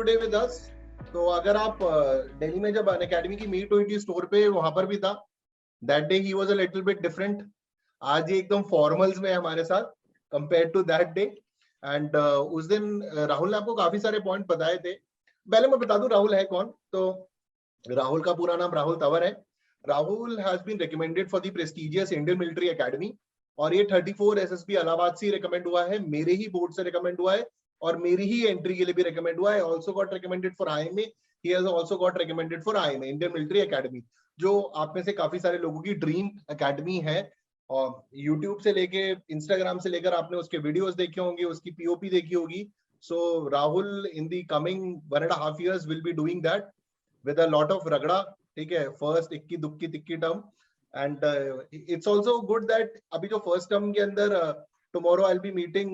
Today with us. तो अगर आप दिल्ली में जब अनअकैडमी की मीट हुई थी स्टोर पे, वहां पर भी था। दैट डे ही was a little bit different. आज ये एकदम फॉर्मल्स में है हमारे साथ compare to that day. And उस दिन राहुल ने आपको काफी सारे पॉइंट बताए थे। पहले मैं बता दूं राहुल है कौन। तो राहुल का पूरा नाम राहुल तंवर है। Rahul has been recommended for the prestigious Indian military academy, और ये 34 एसएसबी इलाहाबाद से रिकमेंड हुआ है, मेरे ही बोर्ड से रिकमेंड हुआ है, और मेरी ही एंट्री के लिए भी रिकमेंड हुआ है। Also got recommended for IMA, he has also got recommended for IMA Indian military academy, जो आप में से काफी सारे लोगों की ड्रीम एकेडमी है। और यूट्यूब से लेके इंस्टाग्राम से लेकर आपने उसके वीडियोस देखे होंगे, उसकी पीओपी देखी होगी। So Rahul in the coming 1.5 years will be doing that with a lot of ragda, ठीक है, फर्स्ट इक्की दुक्की तिक्की term. And it's also good that अभी जो फर्स्ट टर्म के अंदर tomorrow I will be meeting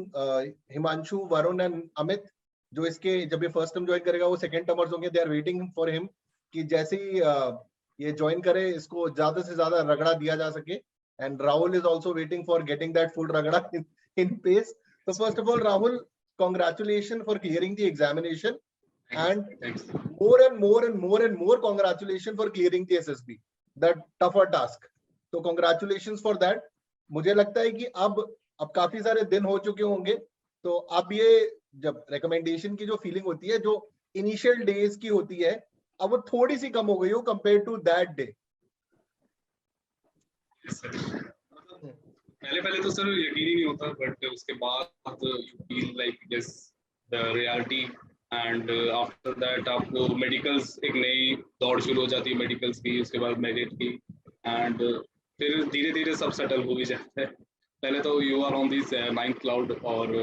Himanshu, Varun and Amit, जो इसके जब ये फर्स्ट टर्म ज्वाइन करेगा वो सेकंड टर्मर्स होंगे। They are waiting for him कि जैसे ही ये ज्वाइन करे इसको ज्यादा से ज्यादा रगड़ा दिया जा सके। And Rahul is also waiting for getting that full रगड़ा इन pace. So first of all, Rahul, congratulations for clearing the examination. And Thanks. more congratulations for clearing the SSB, that tougher task. So congratulations for that. मुझे लगता है कि अब काफी सारे दिन हो चुके होंगे, तो अब ये जब रिकमेंडेशन की जो फीलिंग होती है, जो इनिशियल डेज की होती है, अब वो थोड़ी सी कम हो गई हो कंपेयर टू दैट डे। पहले तो सर यकीन ही नहीं होता, बट उसके बाद you feel like yes the reality. And after that आपको मेडिकल्स एक नई दौड़ शुरू हो जाती है, मेडिकल्स की, उसके बाद मेरिट की, एंड फिर धीरे धीरे सब सेटल हो भी जाता है। पहले तो you are on this ninth cloud, और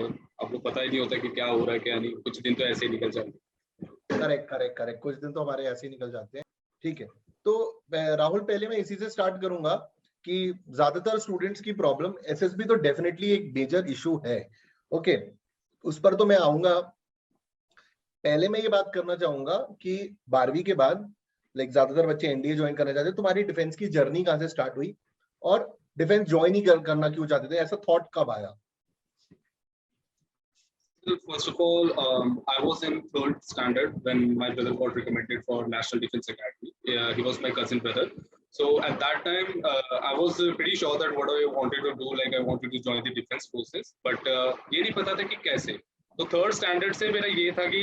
आपको पता ही नहीं होता कि क्या हो रहा है क्या नहीं। कुछ दिन तो ऐसे ही निकल जाते हैं। करेक्ट, कुछ दिन तो हमारे ऐसे ही निकल जाते हैं। ठीक है, तो राहुल पहले मैं इसी से स्टार्ट करूंगा कि ज्यादातर स्टूडेंट्स की प्रॉब्लम एसएसबी तो डेफिनेटली एक मेजर इशू है। ओके, उस पर तो मैं आऊंगा। पहले मैं ये बात करना चाहूंगा कि 12वीं के बाद लाइक ज्यादातर बच्चे एनडीए ज्वाइन करना चाहते हैं। तुम्हारी डिफेंस की जर्नी कहां से स्टार्ट हुई, और डिफेंस ज्वाइन ही करना क्यों चाहते थे, ऐसा थॉट कब आया? First of all, I was in 3rd standard when my brother got recommended for National Defense Academy. He was my cousin brother. So at that time, I was pretty sure that what I wanted to do, like I wanted to join the defense forces. But ये नहीं पता था कि कैसे। तो 3rd standard से मेरा ये था कि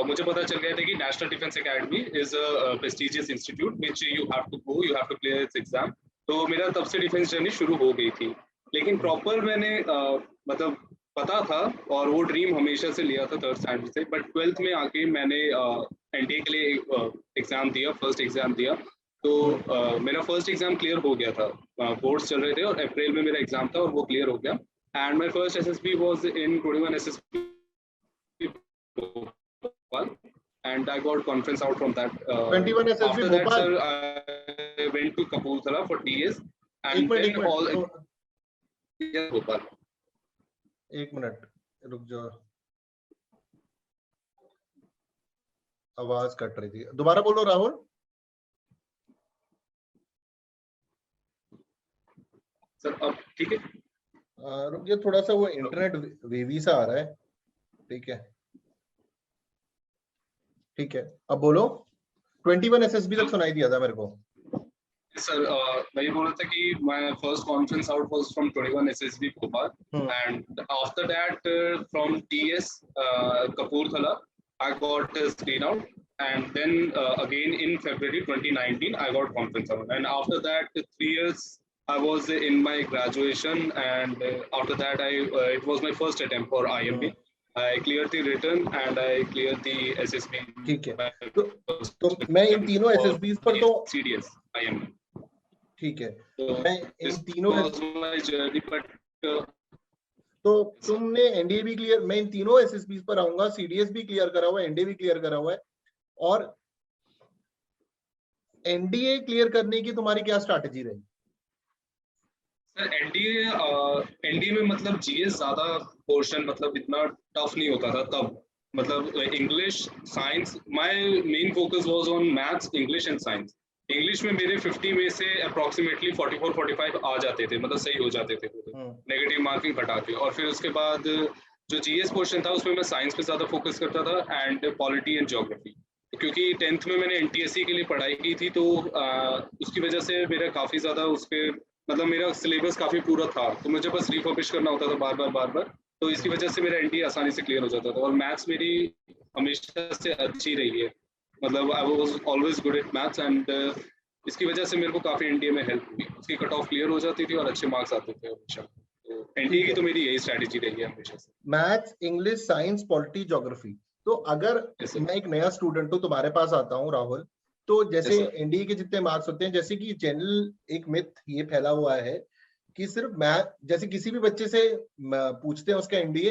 मुझे पता चल गया था कि National Defense Academy is a prestigious institute which you have to go, you have to clear its exam. तो मेरा तब से डिफेंस जर्नी शुरू हो गई थी। लेकिन प्रॉपर मैंने मतलब पता था, और वो ड्रीम हमेशा से लिया था 3rd स्टैंडर्ड से। बट 12th में आके मैंने एनडीए के लिए एग्जाम दिया, फर्स्ट एग्जाम दिया। तो मेरा फर्स्ट एग्जाम क्लियर हो गया था, बोर्ड्स चल रहे थे, और अप्रैल में मेरा एग्जाम था और वो क्लियर हो गया। And my first SSB was in 21 SSB, and I got conference out from that. 21 SSB after that, sir, I went to Kapurthala for TS, and then all. Yeah, Bhopal. एक minute रुक जाओ, आवाज cut रही थी, दोबारा बोलो Rahul. Sir अब ठीक है? रुक जाओ, थोड़ा सा वो इंटरनेट वेवी सा आ रहा है। ठीक है, अब बोलो। 21 एसएसबी तक सुनाई दिया था मेरे को। सर मैं ये बोल रहा था कि my first conference out was from 21 SSB Bhopal, and after that from TS Kapurthala I got screen out, and then again in February 2019 I got conference out, and after that 3 years I was in my graduation, and after that it was my first attempt for IMP. I cleared the written and I cleared the SSB. ठीक है, तो मैं इन तीनों एसएसबीज पर तो CDS IMP। ठीक है, मैं इन तीनों तो तुमने एनडीए भी क्लियर, मैं इन तीनों एसएसबीज पर आऊंगा। सीडीएस भी क्लियर करा हुआ है, एनडीए भी क्लियर करा हुआ है। और एनडीए क्लियर करने की तुम्हारी क्या स्ट्रैटेजी रही? सर एनडीए में मतलब जीएस ज्यादा पोर्शन मतलब इतना टफ नहीं होता था तब। मतलब English science, my main focus was on maths, English and science. English में मेरे 50 में से अप्रोक्सीमेटली 44-45 आ जाते थे, मतलब सही हो जाते थे, नेगेटिव मार्किंग हटा के। और फिर उसके बाद जो जीएस पोर्शन था उसमें मैं साइंस पे ज़्यादा फोकस करता था एंड पॉलिटी एंड ज्योग्राफी, क्योंकि 10th में मैंने एनटीएससी के लिए पढ़ाई की थी, तो उसकी वजह से मेरा काफ़ी ज़्यादा उसके मतलब मेरा सिलेबस काफ़ी पूरा था, तो मुझे बस रिफर्बिश करना होता था बार बार, तो इसकी वजह से मेरा एनटीए आसानी से क्लियर हो जाता था। और मैथ्स मेरी हमेशा से अच्छी रही है, मतलब I was always good at maths and इसकी वजह से मेरे को काफ़ी एनटीए में हेल्प हुई, उसकी कट ऑफ क्लियर हो जाती थी और अच्छे मार्क्स आते थे हमेशा। तो एनटीए ठीक की है, तो मेरी यही स्ट्रैटेजी रही है हमेशा से। Maths, English, science, polity, geography. तो अगर जैसे मैं एक नया स्टूडेंट हूँ, तुम्हारे पास आता हूँ राहुल, तो जैसे जैसे एनडीए के जितने मार्क्स होते हैं, जैसे कि जनरल एक मिथ ये फैला हुआ है कि सिर्फ मैथ, जैसे किसी भी बच्चे से पूछते हैं उसका एनडीए,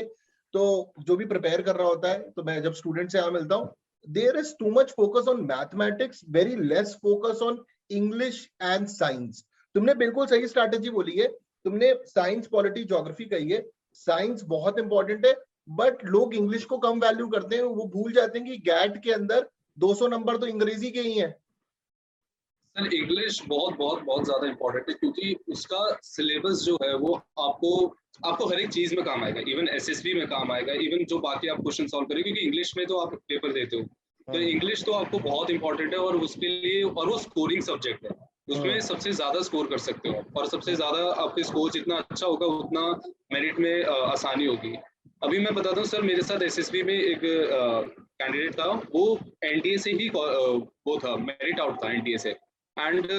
तो जो भी प्रिपेयर कर रहा होता है, तो मैं जब स्टूडेंट से यहाँ मिलता हूँ, there is too much focus on mathematics, very less focus on English and science. तुमने बिल्कुल सही स्ट्रैटेजी बोली है, तुमने साइंस, पॉलिटी, ज्योग्राफी कही है। साइंस बहुत इंपॉर्टेंट है, बट लोग इंग्लिश को कम वैल्यू करते हैं, वो भूल जाते हैं कि गैट के अंदर 200 नंबर तो अंग्रेजी के ही हैं। सर इंग्लिश बहुत बहुत बहुत ज्यादा इंपॉर्टेंट है, क्योंकि उसका सिलेबस जो है वो आपको आपको हर एक चीज में काम आएगा, इवन एसएसबी में काम आएगा, इवन जो बाकी आप क्वेश्चन सॉल्व करेंगे, क्योंकि इंग्लिश में तो आप पेपर देते हो, तो हम्म इंग्लिश तो आपको बहुत इंपॉर्टेंट है, और उसके लिए और वो स्कोरिंग सब्जेक्ट है, उसमें हम्म सबसे ज्यादा स्कोर कर सकते हो, और सबसे हम्म ज्यादा आपके स्कोर जितना अच्छा होगा उतना मेरिट में आसानी होगी। अभी मैं बताता हूँ सर, मेरे साथ एसएसबी में एक कैंडिडेट था, वो एनडीए से ही वो था, मेरिट आउट था एनडीए से, एंड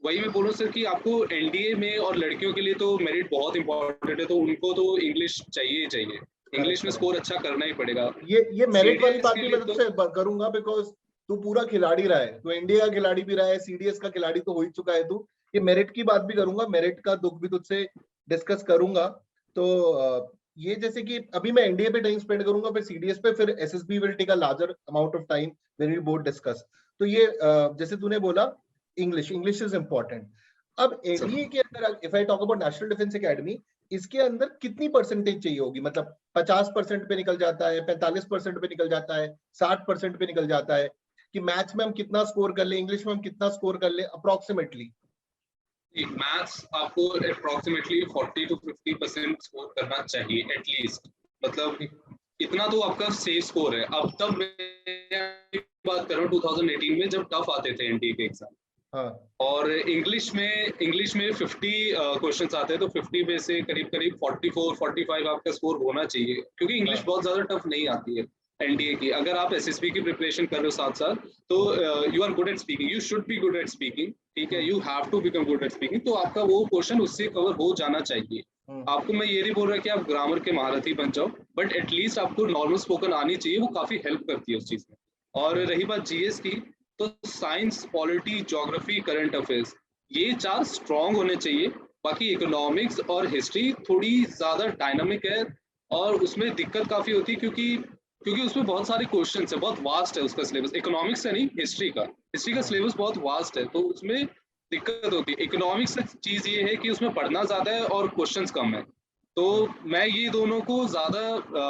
वही मैं बोलूँ सर कि आपको एनडीए में और लड़कियों के लिए तो मेरिट बहुत इंपॉर्टेंट है, तो उनको तो इंग्लिश चाहिए ही चाहिए, करेक्ट इंग्लिश में करेक्ट। स्कोर अच्छा करना ही पड़ेगा। ये मेरिट वाली सीडीएस बात के भी लिए मैं तो तुझसे करूंगा, बिकॉज तू पूरा खिलाड़ी रहा है, तू इंडिया का खिलाड़ी भी रहा है, सीडीएस का खिलाड़ी तो हो ही चुका है तू। ये मेरिट की बात भी करूंगा, मेरिट का दुख भी तुझसे डिस्कस करूंगा। तो ये जैसे कि अभी मैं एनडीए पे टाइम स्पेंड करूंगा, फिर सीडीएस पे, फिर SSB will take a larger amount of time when we both discuss. तो ये जैसे तूने बोला, इंग्लिश, इंग्लिश इज इंपॉर्टेंट। अब सर एनडीए के अंदर if I talk about national defence academy, इसके अंदर कितनी परसेंटेज चाहिए होगी? मतलब 50% पे निकल जाता है, 45% पे निकल जाता है, 60% पे निकल जाता है, कि मैथ्स में हम कितना स्कोर कर ले, इंग्लिश में हम कितना स्कोर कर ले अप्रोक्सीमेटली? मैथ्स आपको अप्रोक्सीमेटली 40 to 50% स्कोर करना चाहिए एटलीस्ट, मतलब ठीक। इतना तो आपका सेफ स्कोर है। अब तब मैं बात कर रहा हूँ 2018 में जब टफ आते थे एनडीए के एग्जाम, हाँ और इंग्लिश में 50 क्वेश्चंस आते हैं, तो 50 में से करीब करीब 44 45 आपका स्कोर होना चाहिए, क्योंकि इंग्लिश हाँ। बहुत ज्यादा टफ नहीं आती है एनडीए की। अगर आप एसएसबी की प्रिपरेशन कर रहे हो साथ साथ, तो hmm you are good at speaking, you should be good at speaking, ठीक है, hmm you have to become good at speaking, तो आपका वो क्वेश्चन उससे कवर हो जाना चाहिए। हम्म आपको मैं ये नहीं बोल रहा कि आप ग्रामर के महारथी बन जाओ, बट एटलीस्ट आपको नॉर्मल स्पोकन आनी चाहिए, वो काफी हेल्प करती है उस चीज में। और हम्म रही बात जीएस की, तो science, polity, geography, current affairs, ये चार स्ट्रॉन्ग होने चाहिए। बाकी इकोनॉमिक्स और हिस्ट्री थोड़ी ज्यादा डायनामिक है, और उसमें दिक्कत काफी होती है, क्योंकि क्योंकि उसमें बहुत सारे क्वेश्चन है, बहुत वास्ट है उसका सिलेबस, इकोनॉमिक्स का नहीं, हिस्ट्री का हम्म सिलेबस बहुत वास्ट है, तो उसमें दिक्कत होती है। इकोनॉमिक्स का चीज ये है कि उसमें पढ़ना ज्यादा है और क्वेश्चंस कम है, तो हम्म मैं ये दोनों को ज्यादा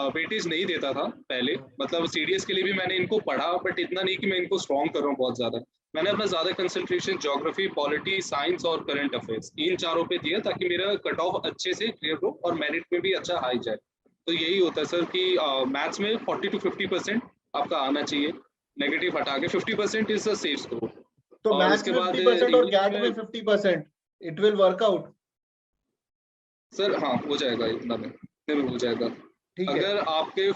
वेटेज नहीं देता था पहले, हम्म मतलब सीडीएस के लिए भी मैंने इनको पढ़ा, बट इतना नहीं कि मैं इनको स्ट्रॉन्ग कर रहा हूँ बहुत ज्यादा। मैंने अपना ज्यादा कंसंट्रेशन ज्योग्राफी, पॉलिटी, साइंस और करंट अफेयर्स, इन चारों पे दिया, ताकि मेरा कट ऑफ अच्छे से क्लियर हो और मेरिट में भी अच्छा हाई जाए। तो यही होता है सर कि मैथ्स में 40 to 50% आपका आना चाहिए, नेगेटिव हटा के 50% इज द सेफ स्कोर। तो और मैथ्स उसके में बाद 50% और इंग्लिश गैट में में 50%, it will work out. Sir हाँ हो जाएगा, इतने में हो जाएगा। ठीक है। अगर आपके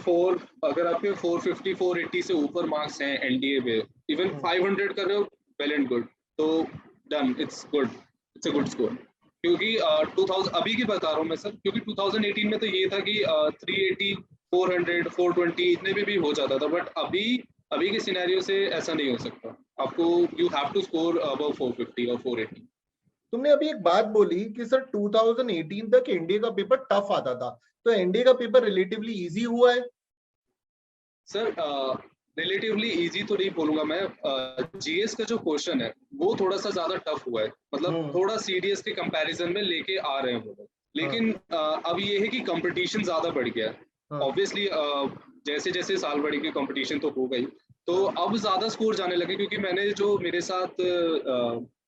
अगर आपके 450 480 से ऊपर मार्क्स हैं एनडीए पे, इवन हम्म 500 कर रहे हो, वेल एंड गुड, तो done, it's a good score. क्योंकि 2000 अभी की बता रहा हूँ मैं सर, क्योंकि 2018 में तो ये था कि 380 400 420 इतने में भी हो जाता था, बट अभी अभी के सिनेरियो से ऐसा नहीं हो सकता, आपको you have to score above 450 और 480। तुमने अभी एक बात बोली कि सर 2018 तक एनडीए का पेपर टफ आता था, तो एनडीए का पेपर रिलेटिवली इजी हुआ है? सर रिलेटिवली इजी तो नहीं बोलूंगा मैं, जीएस का जो क्वेश्चन है वो थोड़ा सा ज्यादा टफ हुआ है, मतलब हम्म थोड़ा सीडीएस के कंपैरिजन में लेके आ रहे हैं वो लोग, हाँ लेकिन अब ये है कि कंपटीशन ज्यादा बढ़ गया है। हाँ ऑब्वियसली जैसे जैसे साल बढ़ेगी कंपटीशन तो हो गई, तो हाँ अब ज्यादा स्कोर जाने लगे, क्योंकि मैंने जो मेरे साथ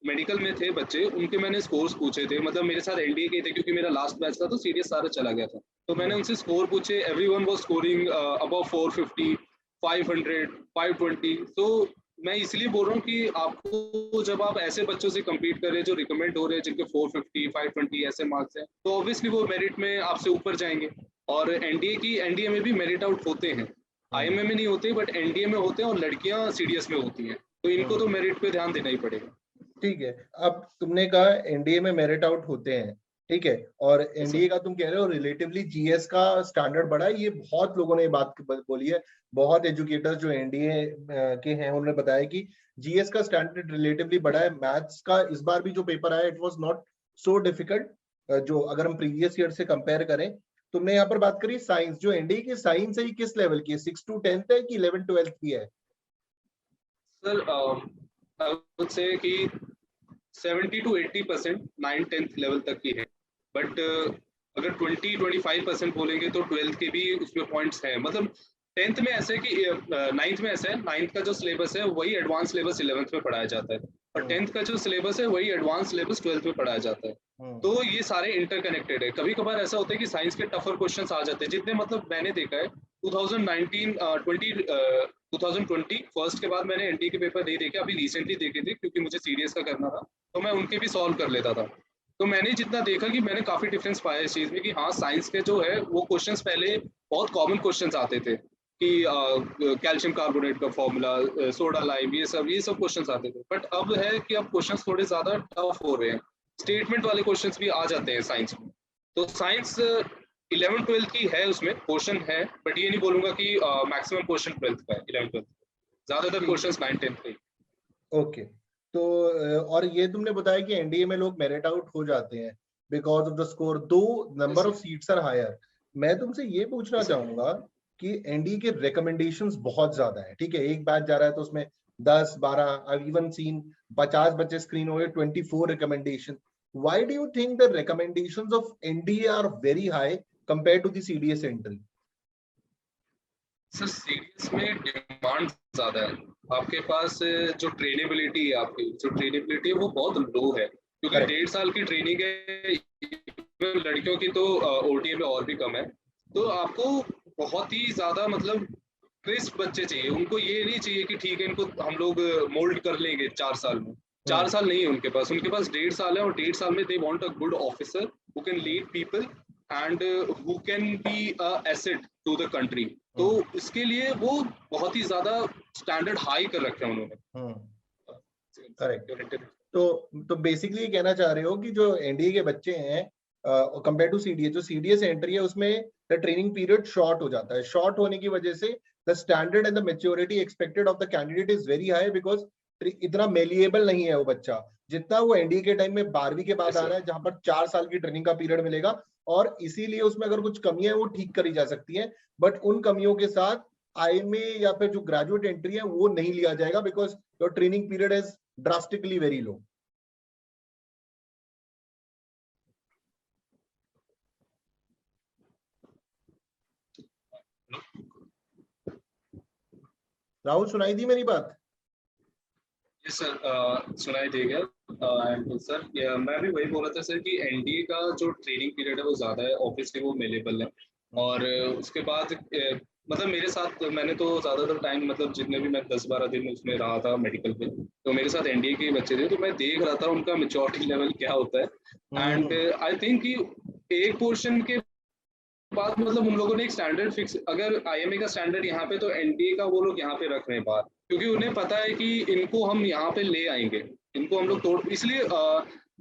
मेडिकल में थे बच्चे, उनके मैंने स्कोर्स पूछे थे, मतलब मेरे साथ एनडीए के थे, क्योंकि मेरा लास्ट बैच था तो सीडीएस सारा चला गया था, तो मैंने उनसे स्कोर पूछे, एवरीवन वाज स्कोरिंग अबव 450, 500, 520। तो मैं इसलिए बोल रहा हूँ कि आपको जब आप ऐसे बच्चों से कम्पीट कर रहे हैं जो रिकमेंड हो रहे हैं, जिनके 450, 520 ऐसे मार्क्स हैं, तो ऑब्वियसली वो मेरिट में आपसे ऊपर जाएंगे। और एनडीए में भी मेरिट आउट होते हैं, आईएमए में नहीं होते, बट एनडीए में होते हैं, और लड़कियां सीडीएस में होती हैं, तो इनको तो मेरिट पे ध्यान देना ही पड़ेगा। ठीक है, अब तुमने कहा एनडीए में मेरिट आउट होते हैं, ठीक है, और एनडीए का तुम कह रहे हो रिलेटिवली जीएस का स्टैंडर्ड बढ़ा है, ये बहुत लोगों ने ये बात बोली है, बहुत एजुकेटर्स जो एनडीए के हैं उन्होंने बताया कि जीएस का स्टैंडर्ड रिलेटिवली बढ़ा है। मैथ्स का इस बार भी जो पेपर आया it was not so difficult, जो अगर हम प्रीवियस ईयर से कंपेयर करें। तुमने यहाँ पर बात करी साइंस, जो एनडीए की साइंस है ये किस लेवल की है, 6 to 10th है कि 11 12th की है? सर आई वुड से कि 70 to 80% 9th-10th लेवल तक की है, बट अगर 20-25% बोलेंगे तो 12th के भी उसमें पॉइंट्स हैं। मतलब 10th में ऐसा है कि 9th में ऐसा है, 9th का जो सिलेबस है वही एडवांस सिलेबस 11th में पढ़ाया जाता है, और 10th का जो सिलेबस है वही एडवांस सिलेबस 12th में पढ़ाया जाता है। तो ये सारे इंटरकनेक्टेड है। कभी कभार ऐसा होता है कि साइंस के टफर क्वेश्चंस आ जाते हैं, जितने मतलब मैंने देखा है 2019 2020 फर्स्ट के बाद मैंने एनडी के पेपर नहीं देखे, अभी रिसेंटली देखे थे क्योंकि मुझे सीडीएस का करना था, तो मैं उनके भी सॉल्व कर लेता था। तो मैंने जितना देखा कि मैंने काफी डिफरेंस पाया इस चीज में कि हाँ, साइंस के जो है वो क्वेश्चंस पहले बहुत कॉमन क्वेश्चंस आते थे कि कैल्शियम कार्बोनेट का फॉर्मूला, सोडा लाइम, ये सब क्वेश्चंस आते थे, बट अब है कि अब क्वेश्चंस थोड़े ज्यादा टफ हो रहे हैं, स्टेटमेंट वाले क्वेश्चंस भी आ जाते हैं साइंस में। तो साइंस 11th-12th की है, उसमें क्वेश्चन है, बट ये नहीं बोलूंगा कि मैक्सिमम क्वेश्चन 12th का है, 11th-12th, ज्यादातर क्वेश्चंस 9th-10th के। ओके, तो और ये तुमने बताया कि एनडीए में लोग मेरिट आउट हो जाते हैं बिकॉज ऑफ द स्कोर, दो number of seats are higher. मैं तुमसे ये पूछना चाहूंगा कि एनडीए के रिकमेंडेशंस बहुत ज्यादा है, ठीक है, एक बैच जा रहा है तो उसमें 10 12, आई इवन सीन 50 बच्चे स्क्रीन हो गए, 24 recommendation. Why do you think the recommendations of NDA are very high compare to the CDS entry? Sir series में डिमांड ज्यादा है, आपके पास जो ट्रेनेबिलिटी है, आपकी जो ट्रेनेबिलिटी है वो बहुत लो है, क्योंकि करेक्ट। 1.5 साल की ट्रेनिंग है, लड़कियों की तो ओटीए में और भी कम है। तो आपको बहुत ही ज्यादा मतलब क्रिस्प बच्चे चाहिए, उनको ये नहीं चाहिए कि ठीक है इनको हम लोग मोल्ड कर लेंगे 4 साल में। 4 साल नहीं है उनके पास 1.5 साल है, और 1.5 साल में they want a good officer who can lead people and who can be a asset to the country. तो इसके लिए वो बहुत ही ज्यादा स्टैंडर्ड हाई कर रखे हैं उन्होंने। करेक्ट। तो बेसिकली ये कहना चाह रहे हो कि जो एनडीए के बच्चे हैं कंपेयर टू सीडीएस, जो सीडीएस एंट्री है उसमें द ट्रेनिंग पीरियड शॉर्ट हो जाता है, शॉर्ट होने की वजह से the standard and the maturity expected of the candidate is very high, because इतना मेलिएबल नहीं है वो बच्चा जितना वो एनडीए के टाइम में 12वीं के बाद आ रहा है, जहां पर 4 साल की ट्रेनिंग का पीरियड मिलेगा, और इसीलिए उसमें अगर कुछ कमियां हैं वो ठीक करी जा सकती हैं, बट उन कमियों के साथ आईएमए या फिर जो ग्रेजुएट एंट्री है वो नहीं लिया जाएगा because your training period is drastically very low. Rahul, सुनाई दी मेरी बात? यस सर, सुनाई देगा। एंड सर मैं भी वही बोल रहा था सर कि एनडीए का जो ट्रेनिंग पीरियड है वो ज़्यादा है, ऑब्वियसली वो अवेलेबल है। और उसके बाद मतलब मेरे साथ मैंने तो ज़्यादातर टाइम मतलब जितने भी मैं 10-12 दिन उसमें रहा था मेडिकल पे, तो मेरे साथ एनडीए के बच्चे थे, तो मैं देख रहा था उनका मेच्योरिटी लेवल क्या होता है। एंड आई थिंक कि एक पोर्शन के बाद मतलब उन लोगों ने एक स्टैंडर्ड फिक्स, अगर आईएमए का स्टैंडर्ड यहाँ पे, तो एनडीए का वो लोग यहाँ पे रख रहे हैं बाहर, क्योंकि उन्हें पता है कि इनको हम यहाँ पे ले आएंगे, इनको हम लोग तोड़, इसलिए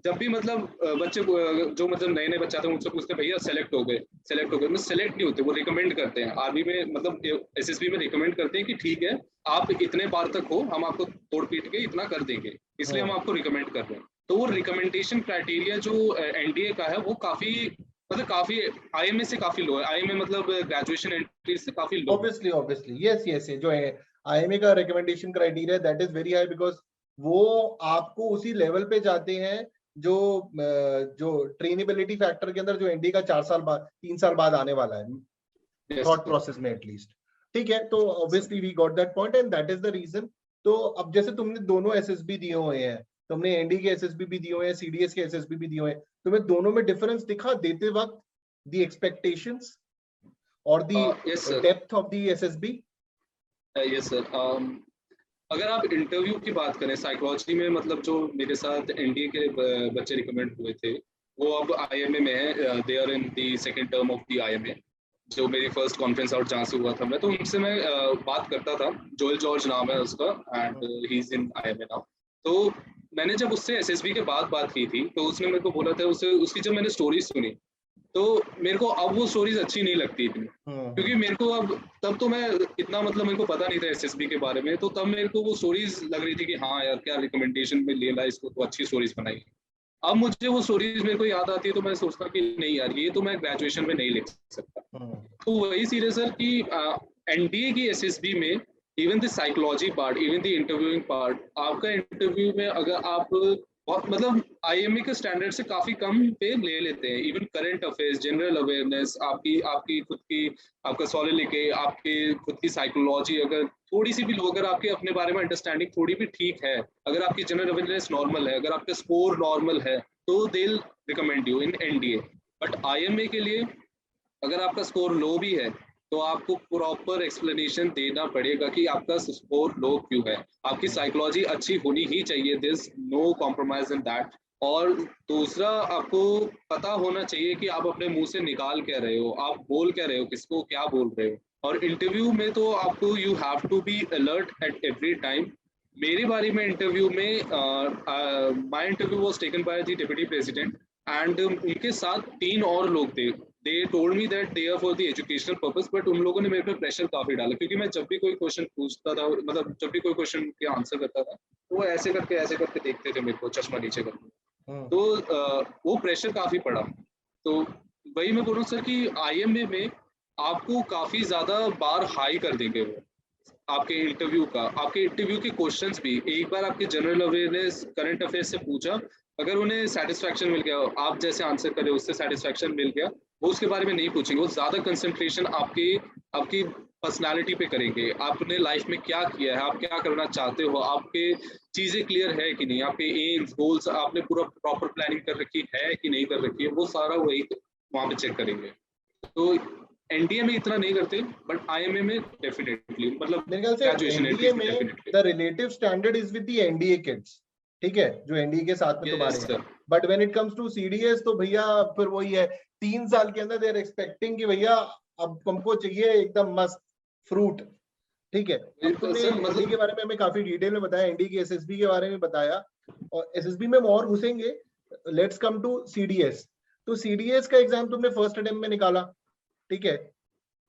जब भी मतलब बच्चे जो मतलब नए नए बच्चे आते हैं उनसे पूछते हैं भैया सेलेक्ट हो गए, मतलब सेलेक्ट नहीं होते, वो रिकमेंड करते हैं आर्मी में, मतलब एसएसबी में रिकमेंड करते हैं कि ठीक है आप इतने बार तक हो, हम आपको तोड़ पीट के इतना कर देंगे, इसलिए हम आपको रिकमेंड कर रहे हैं। तो वो रिकमेंडेशन क्राइटेरिया जो एनडीए का है वो काफी मतलब काफी आईएमए से काफी लो है, आईएमए मतलब ग्रेजुएशन एंट्री से काफी लो। ऑब्वियसली यस, जो है आईएमए का recommendation criteria that is very high, because वो आपको उसी लेवल पे जाते हैं जो ट्रेनेबिलिटी फैक्टर के अंदर जो एनडीए का 4 साल बाद 3 साल बाद आने वाला है थॉट प्रोसेस में एटलीस्ट। ठीक है, तो obviously we got that point and that is the reason. तो अब जैसे तुमने दोनों एसएसबी दिए हुए हैं, तुमने एनडी के एसएसबी भी दिए हुए हैं, सीडीएस के एसएसबी भी दिए हुए हैं, तुम्हें दोनों में डिफरेंस दिखा देते वक्त the expectations or the Yes, sir. depth of the SSB? Yes, sir. अगर आप इंटरव्यू की बात करें साइकोलॉजी में, मतलब जो मेरे साथ एनडीए के बच्चे रिकमेंड हुए थे वो अब आईएमए में है, they are in the second term of the IMA, जो मेरी फर्स्ट कॉन्फ्रेंस आउट जहाँ से हुआ था मैं, तो उनसे मैं बात करता था। जोएल जॉर्ज नाम है उसका and he is in IMA now. तो मैंने जब उससे एसएसबी के बाद बात की थी तो उसने मेरे को बोला था, उसे उसकी जब मैंने स्टोरीज सुनी तो मेरे को अब वो स्टोरीज अच्छी नहीं लगती इतनी, क्योंकि मेरे को अब, तब तो मैं इतना मतलब मेरे को पता नहीं था एसएसबी के बारे में, तो तब मेरे को वो स्टोरीज लग रही थी कि हाँ यार क्या रिकमेंडेशन में ले ला इसको, तो अच्छी स्टोरीज बनाई। अब मुझे वो स्टोरीज मेरे को याद आती है तो मैं सोचता कि नहीं यार ये तो मैं ग्रेजुएशन में नहीं लिख सकता। तो वही चीज है सर कि एनडीए की एसएसबी में even the psychology part, even the interviewing part, आपका इंटरव्यू में अगर आप बहुत मतलब आईएमए के स्टैंडर्ड से काफी कम पे ले लेते हैं। Even current affairs, general awareness, आपकी आपकी खुद की, आपका सॉलिड लेके आपके खुद की साइकोलॉजी अगर थोड़ी सी भी लो, अगर आपके अपने बारे में अंडरस्टैंडिंग थोड़ी भी ठीक है, अगर आपकी जनरल अवेयरनेस नॉर्मल है, अगर आपका स्कोर नॉर्मल है, तो they will recommend you in NDA. But IMA के लिए अगर आपका स्कोर लो भी है तो आपको प्रॉपर एक्सप्लेनेशन देना पड़ेगा कि आपका स्कोर लो क्यों है। आपकी साइकोलॉजी अच्छी होनी ही चाहिए, this no compromise in that. और दूसरा, आपको पता होना चाहिए कि आप अपने मुंह से निकाल क्या रहे हो, आप बोल क्या रहे हो, किसको क्या बोल रहे हो। और इंटरव्यू में तो आपको you have to be alert at every time. मेरी बारी में इंटरव्यू में my interview was taken by the deputy president and उनके साथ 3 और लोग थे। They told me that they are for the educational purpose, but उन लोगों ने मेरे पे प्रेशर काफी डाला, क्योंकि मैं जब भी कोई क्वेश्चन पूछता था, मतलब जब भी कोई क्वेश्चन के आंसर करता था, तो वो ऐसे करके देखते थे मेरे को चश्मा नीचे करके। तो वो प्रेशर काफी पड़ा। तो वही मैं बोल रहा हूँ सर कि आईएमए में आपको काफी ज्यादा बार हाई कर देंगे वो आपके इंटरव्यू के क्वेश्चंस भी। एक बार आपके जनरल अवेयरनेस, करंट अफेयर्स से पूछा, अगर उन्हें सेटिस्फैक्शन मिल गया, आप जैसे आंसर करे उससे सेटिस्फैक्शन मिल गया, वो उसके बारे में नहीं पूछेंगे। वो ज्यादा कंसंट्रेशन आपकी पर्सनालिटी पे करेंगे, आपने लाइफ में क्या किया है, आप क्या करना चाहते हो, आपके चीजें क्लियर है कि नहीं, आपके एम्स गोल्स आपने पूरा प्रॉपर प्लानिंग कर रखी है कि नहीं कर रखी है, वो सारा वही वहां पे चेक करेंगे। तो एनडीए में इतना नहीं करते, बट आईएमए में डेफिनेटली, मतलब मेरे ख्याल से ग्रेजुएशन एनडीए में the relative standard is with the NDA kids, ठीक है, जो एनडीए के साथ में तुम्हारे हैं। But when it comes to CDS तो भैया फिर वही है, 3 साल के अंदर दे आर एक्सपेक्टिंग कि भैया अब तुमको चाहिए एकदम मस्त फ्रूट, ठीक है। अब तुमने एनडीए के बारे में हमें काफी डिटेल में बताया, एनडीए की एसएसबी के बारे में बताया, और एसएसबी में हम और घुसेंगे। Let's come to CDS. तो सीडीएस का एग्जाम तुमने फर्स्ट अटेम्प्ट में निकाला, ठीक है।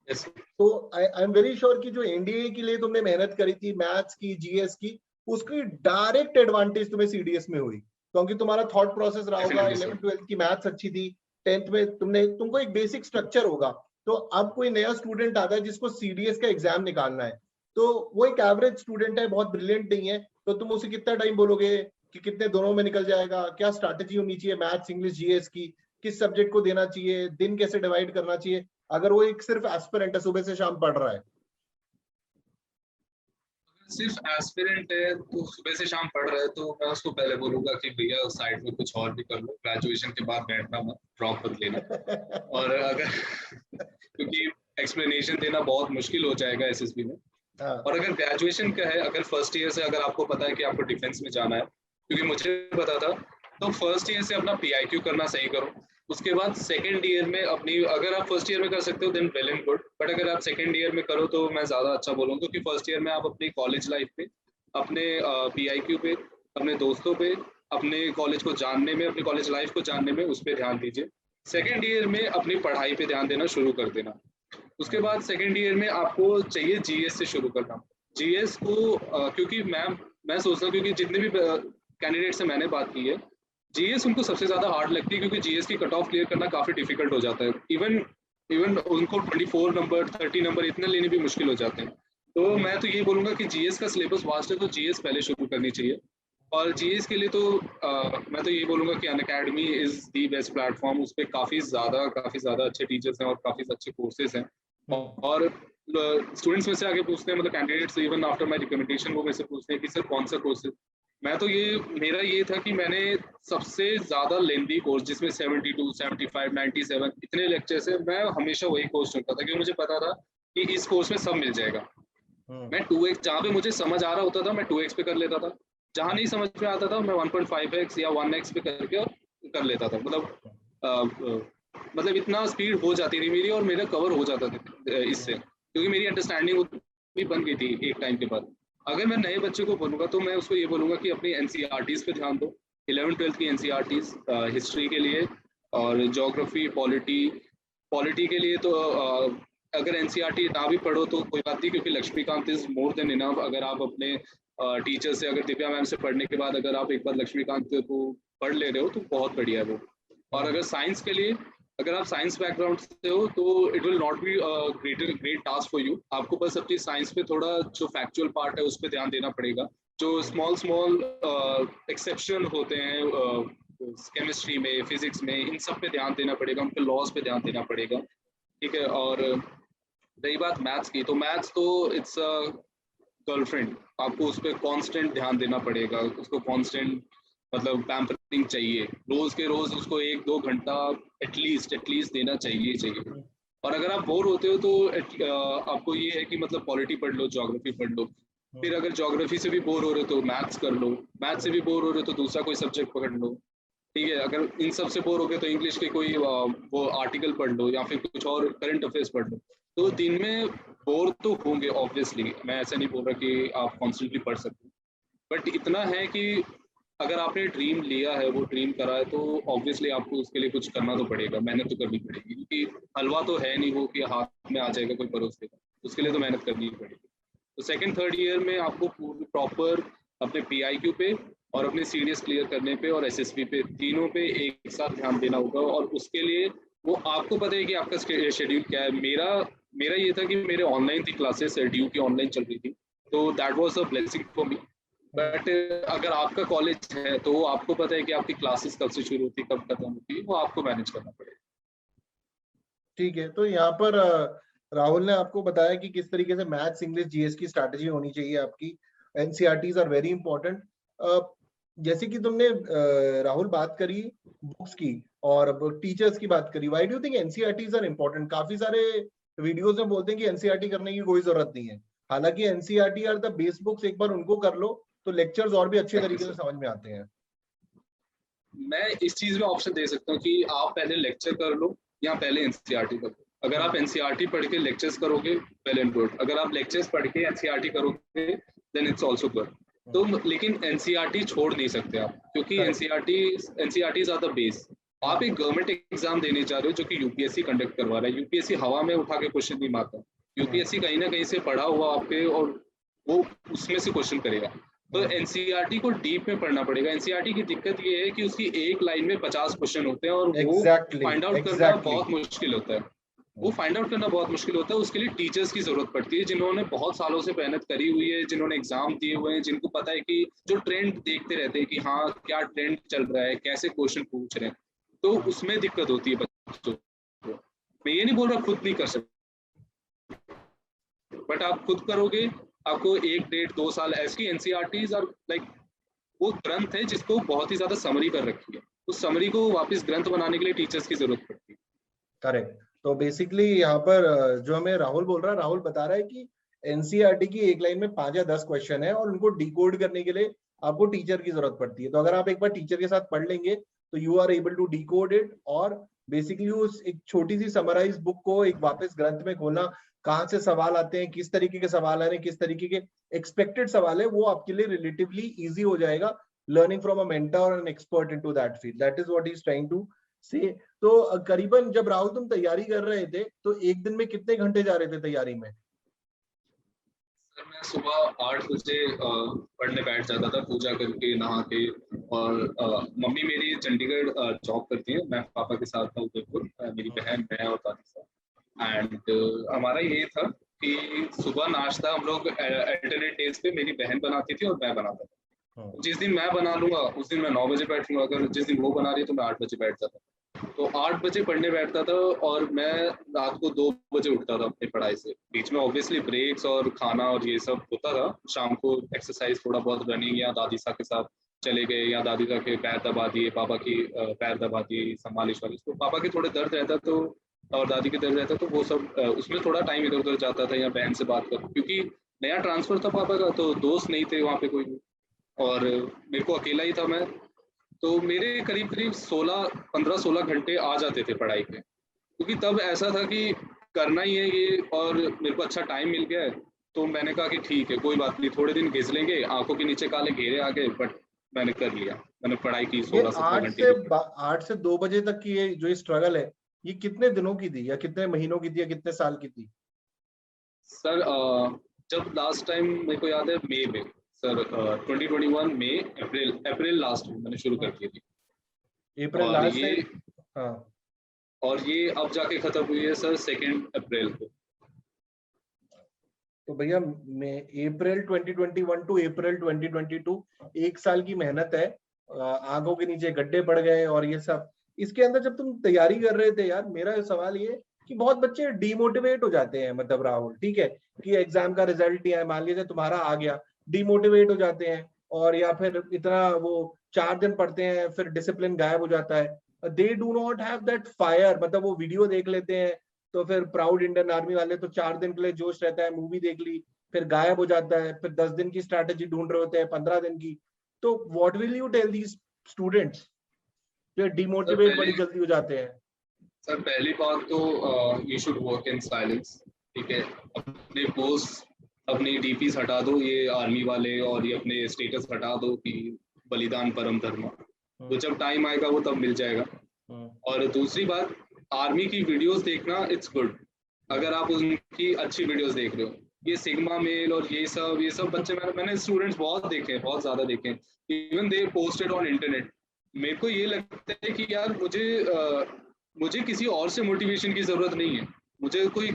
yes. तो आई एम वेरी श्योर कि जो एनडीए के लिए तुमने मेहनत करी थी, मैथ्स की, जीएस की, उसकी डायरेक्ट एडवांटेज तुम्हें सीडीएस में हुई, क्योंकि तुम्हारा थॉट प्रोसेस रहा होगा, 11th 12th की मैथ्स अच्छी थी, 10th में तुमको एक बेसिक स्ट्रक्चर होगा। तो अब कोई नया स्टूडेंट आता है जिसको सीडीएस का एग्जाम निकालना है, तो वो एक एवरेज स्टूडेंट है, बहुत ब्रिलियंट नहीं है, तो तुम उसे कितना टाइम बोलोगे कि कितने दोनों में निकल जाएगा, क्या स्ट्रैटेजी होनी चाहिए मैथ्स, इंग्लिश, जीएस की, किस सब्जेक्ट को देना चाहिए, दिन कैसे डिवाइड करना चाहिए, अगर वो एक सिर्फ एस्पिरेंट है, सुबह से शाम पढ़ रहा है। सिर्फ एस्पिरेंट है तो सुबह से शाम पढ़ रहा है, तो मैं उसको पहले बोलूंगा कि भैया साइड में कुछ और भी कर लो, ग्रेजुएशन के बाद बैठना मत, ड्रॉप मत लेना। और अगर क्योंकि एक्सप्लेनेशन देना बहुत मुश्किल हो जाएगा एसएसबी में। और अगर ग्रेजुएशन का है, अगर फर्स्ट ईयर से अगर आपको पता है कि आपको डिफेंस में जाना है, क्योंकि मुझे पता था, तो फर्स्ट ईयर से अपना पीआईक्यू करना सही करो। उसके बाद सेकंड ईयर में अपनी, अगर आप फर्स्ट ईयर में कर सकते हो then well and good, but अगर आप सेकंड ईयर में करो तो मैं ज्यादा अच्छा बोलूँगा, क्योंकि फर्स्ट ईयर में आप अपनी कॉलेज लाइफ पे, अपने पीआईक्यू पे, अपने दोस्तों पे, अपने कॉलेज को जानने में, अपनी कॉलेज लाइफ को जानने में, उस पर ध्यान दीजिए। सेकेंड ईयर में अपनी पढ़ाई पे ध्यान देना शुरू कर देना। उसके बाद सेकेंड ईयर में आपको चाहिए जीएस से शुरू करना। जीएस को क्योंकि मैं सोचता हूँ, क्योंकि जितने भी कैंडिडेट से मैंने बात की है, जीएस उनको सबसे ज्यादा हार्ड लगती है, क्योंकि जीएस की कट ऑफ क्लियर करना काफी डिफिकल्ट हो जाता है। इवन उनको 24 नंबर 30 नंबर इतने लेने भी मुश्किल हो जाते हैं। तो मैं तो ये बोलूंगा कि जीएस का सिलेबस वास्ट है, तो जीएस पहले शुरू करनी चाहिए। और जीएस के लिए तो मैं तो ये बोलूंगा कि Unacademy is the best platform. उस पर काफी ज्यादा अच्छे टीचर्स हैं और काफी अच्छे कोर्सेज हैं। और स्टूडेंट्स में से आगे पूछते हैं, मतलब candidates even after my recommendation वो मेरे से पूछते हैं कि सर कौन सा कोर्स मैं तो ये मेरा ये था कि मैंने सबसे ज्यादा लेंथी कोर्स जिसमें 72, 75, 97 इतने लेक्चर्स है, मैं हमेशा वही कोर्स चुनता था क्योंकि मुझे पता था कि इस कोर्स में सब मिल जाएगा। मैं 2x जहाँ पे मुझे समझ आ रहा होता था मैं 2x पे कर लेता था, जहाँ नहीं समझ में आता था मैं 1.5x या 1x पे करके और कर लेता था। मतलब इतना स्पीड हो जाती थी मेरी और मेरा कवर हो जाता था इससे, क्योंकि मेरी अंडरस्टैंडिंग भी बन गई थी एक टाइम के बाद। अगर मैं नए बच्चे को बोलूँगा तो मैं उसको ये बोलूँगा कि अपनी एनसीईआरटीज़ पे ध्यान दो, 11th-12th की एनसीईआरटीज़ हिस्ट्री के लिए और ज्योग्राफी, पॉलिटी के लिए तो अगर एनसीईआरटी ना भी पढ़ो तो कोई बात नहीं, क्योंकि Laxmikant is more than enough. अगर आप अपने टीचर से, अगर दिव्या मैम से पढ़ने के बाद अगर आप एक बार लक्ष्मीकांत को पढ़ ले रहे हो तो बहुत बढ़िया है वो। और अगर साइंस के लिए, अगर आप साइंस बैकग्राउंड से हो तो it will not be great task for you. आपको बस अपनी साइंस पे थोड़ा जो फैक्चुअल पार्ट है उस पर ध्यान देना पड़ेगा। जो स्मॉल एक्सेप्शन होते हैं केमिस्ट्री में, फिजिक्स में, इन सब पे ध्यान देना पड़ेगा, उनके लॉज पे ध्यान देना पड़ेगा, ठीक है। और रही बात मैथ्स की, तो मैथ्स तो इट्स अ गर्लफ्रेंड, आपको उस पर कांस्टेंट ध्यान देना पड़ेगा, उसको कांस्टेंट मतलब पैम्परिंग चाहिए, रोज के रोज उसको 1-2 घंटा एटलीस्ट देना चाहिए। और अगर आप बोर होते हो तो आपको ये है कि मतलब पॉलिटी पढ़ लो, ज्योग्राफी पढ़ लो। फिर अगर ज्योग्राफी से भी बोर हो रहे हो तो मैथ्स कर लो, मैथ्स से भी बोर हो रहे हो तो दूसरा कोई सब्जेक्ट पकड़ लो, ठीक है। अगर इन सब से बोर हो गए तो इंग्लिश के कोई वो आर्टिकल पढ़ लो या फिर कुछ और करंट अफेयर्स पढ़ लो। तो दिन में बोर तो होंगे ऑब्वियसली, मैं ऐसा नहीं बोल रहा कि आप कॉन्स्टेंटली पढ़ सकते, बट इतना है कि अगर आपने ड्रीम लिया है, वो ड्रीम करा है, तो ऑब्वियसली आपको उसके लिए कुछ करना तो पड़ेगा, मेहनत तो करनी पड़ेगी, क्योंकि हलवा तो है नहीं वो कि हाथ में आ जाएगा कोई परोस देगा, उसके लिए तो मेहनत करनी ही पड़ेगी। तो 2nd-3rd ईयर में आपको प्रॉपर अपने PIQ पे और अपने सीडीएस क्लियर करने पे और एसएसबी पे, तीनों पे एक साथ ध्यान देना होगा। और उसके लिए वो आपको पता है कि आपका शेड्यूल क्या है। मेरा ये था कि मेरे ऑनलाइन थी क्लासेस, ड्यू की ऑनलाइन चल रही थी, तो that was a blessing for me. But अगर आपका कॉलेज है तो आपको पता है कि आपकी क्लासेस कब से शुरू होती है, कब खत्म होती है, वो आपको मैनेज करना पड़ेगा। ठीक है, तो यहाँ पर राहुल ने आपको बताया कि किस तरीके से मैथ्स, इंग्लिश, जीएस की स्ट्रैटेजी होनी चाहिए आपकी। NCERTs are very important. जैसे कि तुमने राहुल बात करी बुक्स की और टीचर्स की बात करी, why do you think NCERTs are important? काफी सारे वीडियोस में बोलते हैं कि एनसीईआरटी करने की कोई जरूरत नहीं है, हालांकि NCERT are the base books. एक बार उनको कर लो तो लेक्चर्स और भी अच्छे तरीके से समझ में आते हैं। मैं इस चीज में ऑप्शन दे सकता हूँ कि आप पहले लेक्चर कर लो या पहले एनसीईआरटी कर लो। अगर आप एनसीईआरटी पढ़ के लेक्चर्स करोगे, वेल एंड गुड। अगर आप लेक्चर्स पढ़ के एनसीईआरटी करोगे, देन इट्स आल्सो गुड। तो लेकिन एनसीईआरटी छोड़ नहीं सकते आप, क्योंकि एनसीईआरटीज आर द बेस। आप एक गवर्नमेंट एग्जाम देने जा रहे हो जो कि यूपीएससी कंडक्ट करवा रहा है। यूपीएससी हवा में उठा के क्वेश्चन नहीं मारता, यूपीएससी कहीं ना कहीं से पढ़ा हुआ आपके और वो उसमें से क्वेश्चन करेगा। तो एनसीईआरटी को डीप में पढ़ना पड़ेगा। एनसीईआरटी की दिक्कत ये है कि उसकी एक लाइन में 50 क्वेश्चन होते हैं और वो फाइंड आउट करना बहुत मुश्किल होता है। वो फाइंड आउट करना बहुत मुश्किल होता है, उसके लिए टीचर्स की जरूरत पड़ती है जिन्होंने बहुत सालों से मेहनत करी हुई है, जिन्होंने एग्जाम दिए हुए हैं, जिनको पता है कि जो ट्रेंड देखते रहते हैं कि हाँ क्या ट्रेंड चल रहा है, कैसे क्वेश्चन पूछ रहे हैं। तो उसमें दिक्कत होती है बच्चों को। मैं ये नहीं बोल रहा खुद नहीं कर सकते, बट आप खुद करोगे, आपको 1-1.5-2 साल ऐसी एनसीईआरटीज और लाइक वो ग्रंथ है जिसको बहुत ही ज्यादा समरी कर रखी है, उस समरी को वापस ग्रंथ बनाने के लिए टीचर्स की जरूरत पड़ती है। करेक्ट। तो बेसिकली यहाँ पर जो हमें राहुल बोल रहा है, राहुल बता रहा है कि एनसीईआरटी की एक लाइन में 5 या 10 क्वेश्चन है और उनको डिकोड करने के लिए आपको टीचर की जरूरत पड़ती है। तो अगर आप एक बार टीचर के साथ पढ़ लेंगे तो you are able to decode it, और बेसिकली उस एक छोटी सी समराइज बुक को एक वापस ग्रंथ में खोलना, कहाँ से सवाल आते हैं, किस तरीके के सवाल आ रहे हैं, किस तरीके के एक्सपेक्टेड सवाल है, वो आपके लिए रिलेटिवली इजी हो जाएगा लर्निंग फ्रॉम अ मेंटर और an expert into that field. That is what he is trying to say. तो करीबन जब राहुल तुम तैयारी कर रहे थे तो एक दिन में कितने घंटे जा रहे थे तैयारी में? सर मैं सुबह 8 बजे पढ़ने बैठ जाता था, पूजा करके नहा के। और मम्मी मेरी चंडीगढ़ जॉब करती है, मैं पापा के साथ था उदयपुर, मेरी बहन, मैं और दादी साहब। एंड हमारा ये था कि सुबह नाश्ता हम लोग अल्टरनेट डेज पे मेरी बहन बनाती थी और मैं बनाता था। जिस दिन मैं बना लूंगा उस दिन मैं 9 बजे बैठूंगा, अगर जिस दिन वो बना रही है तो मैं 8 बजे बैठ जाता। तो 8 बजे पढ़ने बैठता था और मैं रात को 2 बजे उठता था अपनी पढ़ाई से। बीच में ऑब्वियसली ब्रेक्स और खाना और ये सब होता था। शाम को एक्सरसाइज, थोड़ा बहुत रनिंग या दादी साहब के साथ चले गए, या दादी का के पैर दबा दिए, पापा की पैर दबा दिए, मालिश वालिश। तो पापा के थोड़े दर्द रहता तो और दादी के दर्द रहता तो वो सब उसमें थोड़ा टाइम इधर उधर जाता था, या बहन से बात कर, क्योंकि नया ट्रांसफर था पापा का, तो दोस्त नहीं थे वहाँ पे कोई भी, और मेरे को अकेला ही था मैं। तो मेरे करीब करीब 15-16 घंटे आ जाते थे पढ़ाई पे, क्योंकि तब ऐसा था कि करना ही है ये, और मेरे को अच्छा टाइम मिल गया है। तो मैंने कहा कि ठीक है, कोई बात नहीं, थोड़े दिन घिस लेंगे, आंखों के नीचे काले घेरे आ गए, बट मैंने कर लिया। मैंने पढ़ाई की ये 16-17 घंटे की। 8 से 2 बजे तक की ये जो स्ट्रगल है, ये कितने दिनों की थी, या कितने महीनों की थी, या कितने साल की थी? सर जब लास्ट टाइम मेरे को याद है मई में, सर 2021 मई, अप्रैल लास्ट में मैंने शुरू कर दी थी। अप्रैल और लास्ट ये से। हाँ, और ये अब जाके खत्म हुई है सर 2 अप्रैल को। तो भैया मैं अप्रैल 2021 टू अप्रैल 2022 1 साल की मेहनत है। आंखों के नीचे गड्ढे पड़ गए और ये सब। इसके अंदर जब तुम तैयारी कर रहे थे यार, मेरा सवाल ये कि बहुत बच्चे डिमोटिवेट हो जाते हैं, मतलब राहुल, ठीक है, कि एग्जाम का रिजल्ट नहीं आया, मान लीजिए तुम्हारा आ गया, डिमोटिवेट हो जाते हैं, और या फिर इतना वो 4 दिन पढ़ते हैं फिर डिसिप्लिन गायब हो जाता है। They do not have that fire, मतलब वो वीडियो देख लेते हैं तो फिर प्राउड इंडियन आर्मी वाले तो 4 दिन के लिए जोश रहता है, मूवी देख ली फिर गायब हो जाता है, फिर 10 दिन की स्ट्रैटेजी ढूंढ रहे होते हैं, 15 दिन की। तो what will you tell these students जो सर डिमोटिवेट बड़ी पहली जल्दी हो जाते हैं? सर पहली बात तो you should work in silence. ठीक है, अपने पोस्ट, अपनी डीपीज हटा दो, ये आर्मी वाले, और ये अपने स्टेटस हटा दो कि बलिदान परम धर्म। तो जब टाइम आएगा वो तब मिल जाएगा। और दूसरी बात, आर्मी की वीडियोस देखना इट्स गुड, अगर आप उनकी अच्छी वीडियोस देख रहे हो। ये सिग्मा मेल और ये सब बच्चे, मैंने स्टूडेंट्स बहुत देखे हैं, बहुत ज्यादा देखे हैं, even they posted on internet. मेरे को ये लगता है कि यार मुझे किसी और से मोटिवेशन की जरूरत नहीं है। मुझे कोई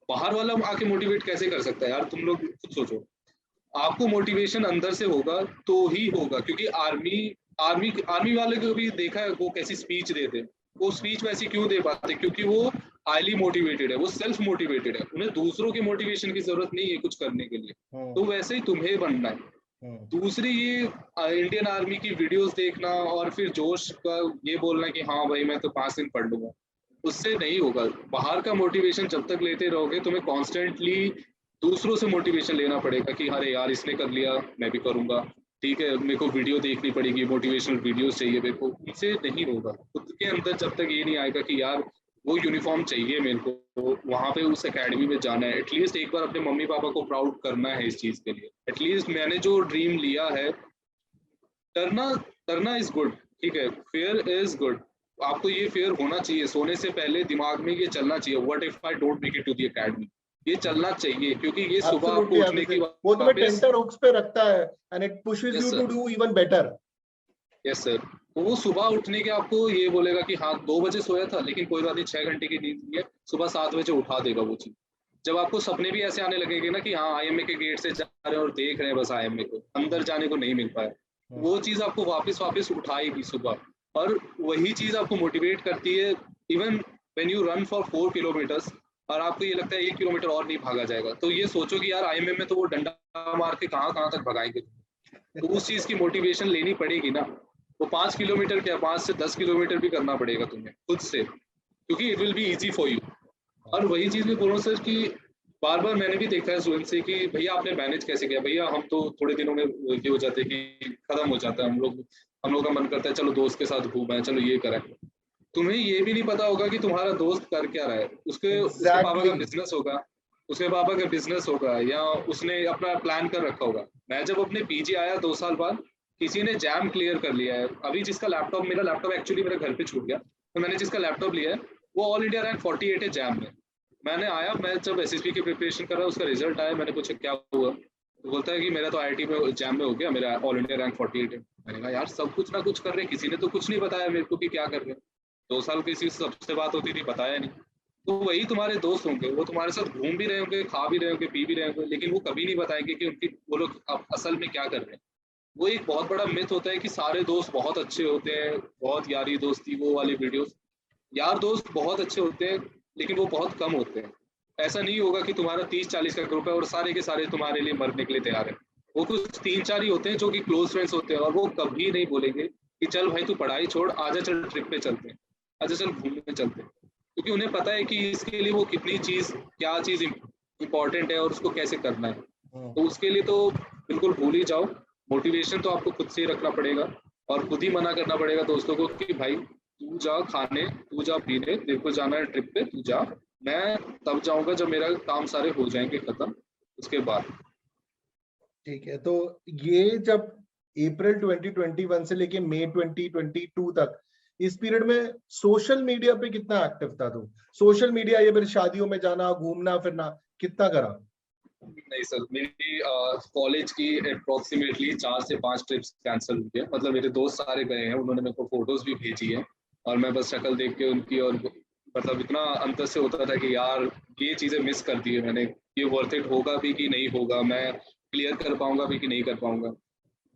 बाहर वाला आके मोटिवेट कैसे कर सकता है यार, तुम लोग खुद सोचो। आपको मोटिवेशन अंदर से होगा तो ही होगा, क्योंकि आर्मी आर्मी आर्मी वाले को भी देखा है वो कैसी स्पीच देते हैं। वो स्पीच वैसी क्यों दे पाते, क्योंकि वो हाईली मोटिवेटेड है, वो सेल्फ मोटिवेटेड है, उन्हें दूसरों के मोटिवेशन की जरूरत नहीं है कुछ करने के लिए। तो वैसे ही तुम्हें बनना है। दूसरी, ये इंडियन आर्मी की वीडियोस देखना और फिर जोश का ये बोलना कि हाँ भाई मैं तो 5 दिन पढ़ लूंगा, उससे नहीं होगा। बाहर का मोटिवेशन जब तक लेते रहोगे, तुम्हें कॉन्स्टेंटली दूसरों से मोटिवेशन लेना पड़ेगा कि अरे यार इसने कर लिया मैं भी करूंगा, ठीक है, मेरे को वीडियो देखनी पड़ेगी, मोटिवेशनल वीडियोस चाहिए मेरे को। इससे नहीं होगा। खुद के अंदर जब तक ये नहीं आएगा कि यार वो यूनिफॉर्म चाहिए मेरे को, तो वहां पे उस एकेडमी में जाना है, एटलीस्ट एक बार अपने मम्मी पापा को प्राउड करना है इस चीज के लिए। एटलीस्ट मैंने जो ड्रीम लिया है, डरना डरना इज गुड, ठीक है, फेयर इज गुड। आपको ये फेयर होना चाहिए, सोने से पहले दिमाग में ये चलना चाहिए, what if I don't make it to the academy. ये चलना चाहिए, क्योंकि ये सुबह आपको उठने की वो तुम्हें टेंटर हुक्स पे रखता है and it pushes yes you to sir, do even better. Yes sir. तो वो सुबह उठने के आपको ये बोलेगा कि हाँ 2 बजे सोया था लेकिन कोई बात नहीं, 6 घंटे की नींद ली है, सुबह 7 बजे उठा देगा वो चीज। जब आपको सपने भी ऐसे आने लगेंगे ना कि हाँ आईएमए के गेट से जा रहे हैं और देख रहे हैं बस आईएमए को, अंदर जाने को नहीं मिल पाया, वो चीज आपको वापस वापस उठाएगी सुबह। और वही चीज आपको मोटिवेट करती है, even when you run for 4 kilometres, और आपको ये लगता है 1 किलोमीटर और नहीं भागा जाएगा, तो ये सोचो कि यार आईएमए में तो वो डंडा मार के कहाँ कहाँ तक भगाएंगे। तो उस चीज की मोटिवेशन लेनी पड़ेगी ना। वो 5 किलोमीटर क्या, 5 से 10 किलोमीटर भी करना पड़ेगा तुम्हें खुद से, क्योंकि it will be easy for you. और वही चीज मैं बोल रहा हूँ सर कि बार बार मैंने भी देखा है स्टूडेंट से कि भैया आपने मैनेज कैसे किया। भैया हम तो थोड़े दिनों में ये हो जाते हैं कि खत्म हो जाता है, हम लोग का मन करता है चलो दोस्त के साथ घूमें, चलो ये करें। तुम्हें ये भी नहीं पता होगा कि तुम्हारा दोस्त कर क्या रहा है, उसके पापा का बिजनेस होगा, उसके पापा का बिजनेस होगा, या उसने अपना प्लान कर रखा होगा। मैं जब अपने पीजी आया 2 साल बाद, किसी ने जैम क्लियर कर लिया है। अभी जिसका लैपटॉप, मेरा लैपटॉप एक्चुअली मेरे घर पे छूट गया, तो मैंने जिसका लैपटॉप लिया है वो ऑल इंडिया रैंक 48 है जैम में। मैंने आया, मैं जब एसएसबी की प्रिपरेशन कर रहा, उसका रिजल्ट आया, मैंने पूछा क्या हुआ, तो बोलता है कि मेरा तो आईआईटी में जैम में हो गया, मेरा ऑल इंडिया रैंक 48 है। मैंने कहा यार सब कुछ ना कुछ कर रहे हैं, किसी ने तो कुछ नहीं बताया मेरे को कि क्या कर रहे हैं। 2 साल किसी सबसे बात होती थी, बताया नहीं। तो वही तुम्हारे दोस्त होंगे, वो तुम्हारे साथ घूम भी रहे होंगे, खा भी रहे होंगे, पी भी रहे होंगे, लेकिन वो कभी नहीं बताएंगे कि उनकी वो लोग असल में क्या कर रहे हैं। वो एक बहुत बड़ा मिथ होता है कि सारे दोस्त बहुत अच्छे होते हैं, बहुत यारी दोस्ती, वो वाली वीडियोस। यार दोस्त बहुत अच्छे होते हैं, लेकिन वो बहुत कम होते हैं। ऐसा नहीं होगा कि तुम्हारा 30-40 का ग्रुप है और सारे के सारे तुम्हारे लिए मरने के लिए तैयार है। वो कुछ 3-4 ही होते हैं जो कि क्लोज फ्रेंड्स होते हैं, और वो कभी नहीं बोलेंगे कि चल भाई तू पढ़ाई छोड़, आजा चल ट्रिप पे चलते हैं, आजा चल घूमने चलते हैं। क्योंकि उन्हें पता है कि इसके लिए वो कितनी चीज़, क्या चीज़ इम्पोर्टेंट है और उसको कैसे करना है। तो उसके लिए तो बिल्कुल भूल ही जाओ। मोटिवेशन तो आपको खुद से ही रखना पड़ेगा, और खुद ही मना करना पड़ेगा दोस्तों को कि भाई तू जा खाने, तू जा पीने, तेरे को जाना है ट्रिप पे, तू जा, मैं तब जाऊंगा जब मेरा काम सारे हो जाएंगे खत्म, उसके बाद। ठीक है, तो ये जब अप्रैल 2021 से लेके मई 2022 तक, इस पीरियड में सोशल मीडिया पे कितना एक्टिव था तू? सोशल मीडिया, ये फिर शादियों में जाना, घूमना फिरना कितना करा? नहीं सर, मेरी कॉलेज की अप्रोक्सीमेटली 4 से 5 ट्रिप्स कैंसिल हुई है। मतलब मेरे दोस्त सारे गए हैं, उन्होंने मेरे को फोटोज भी भेजी है, और मैं बस शक्ल देख के उनकी, और मतलब इतना अंतर से होता था कि यार ये चीज़ें मिस कर दी है मैंने, ये वर्थ इट होगा भी कि नहीं होगा, मैं क्लियर कर पाऊंगा भी कि नहीं कर पाऊंगा,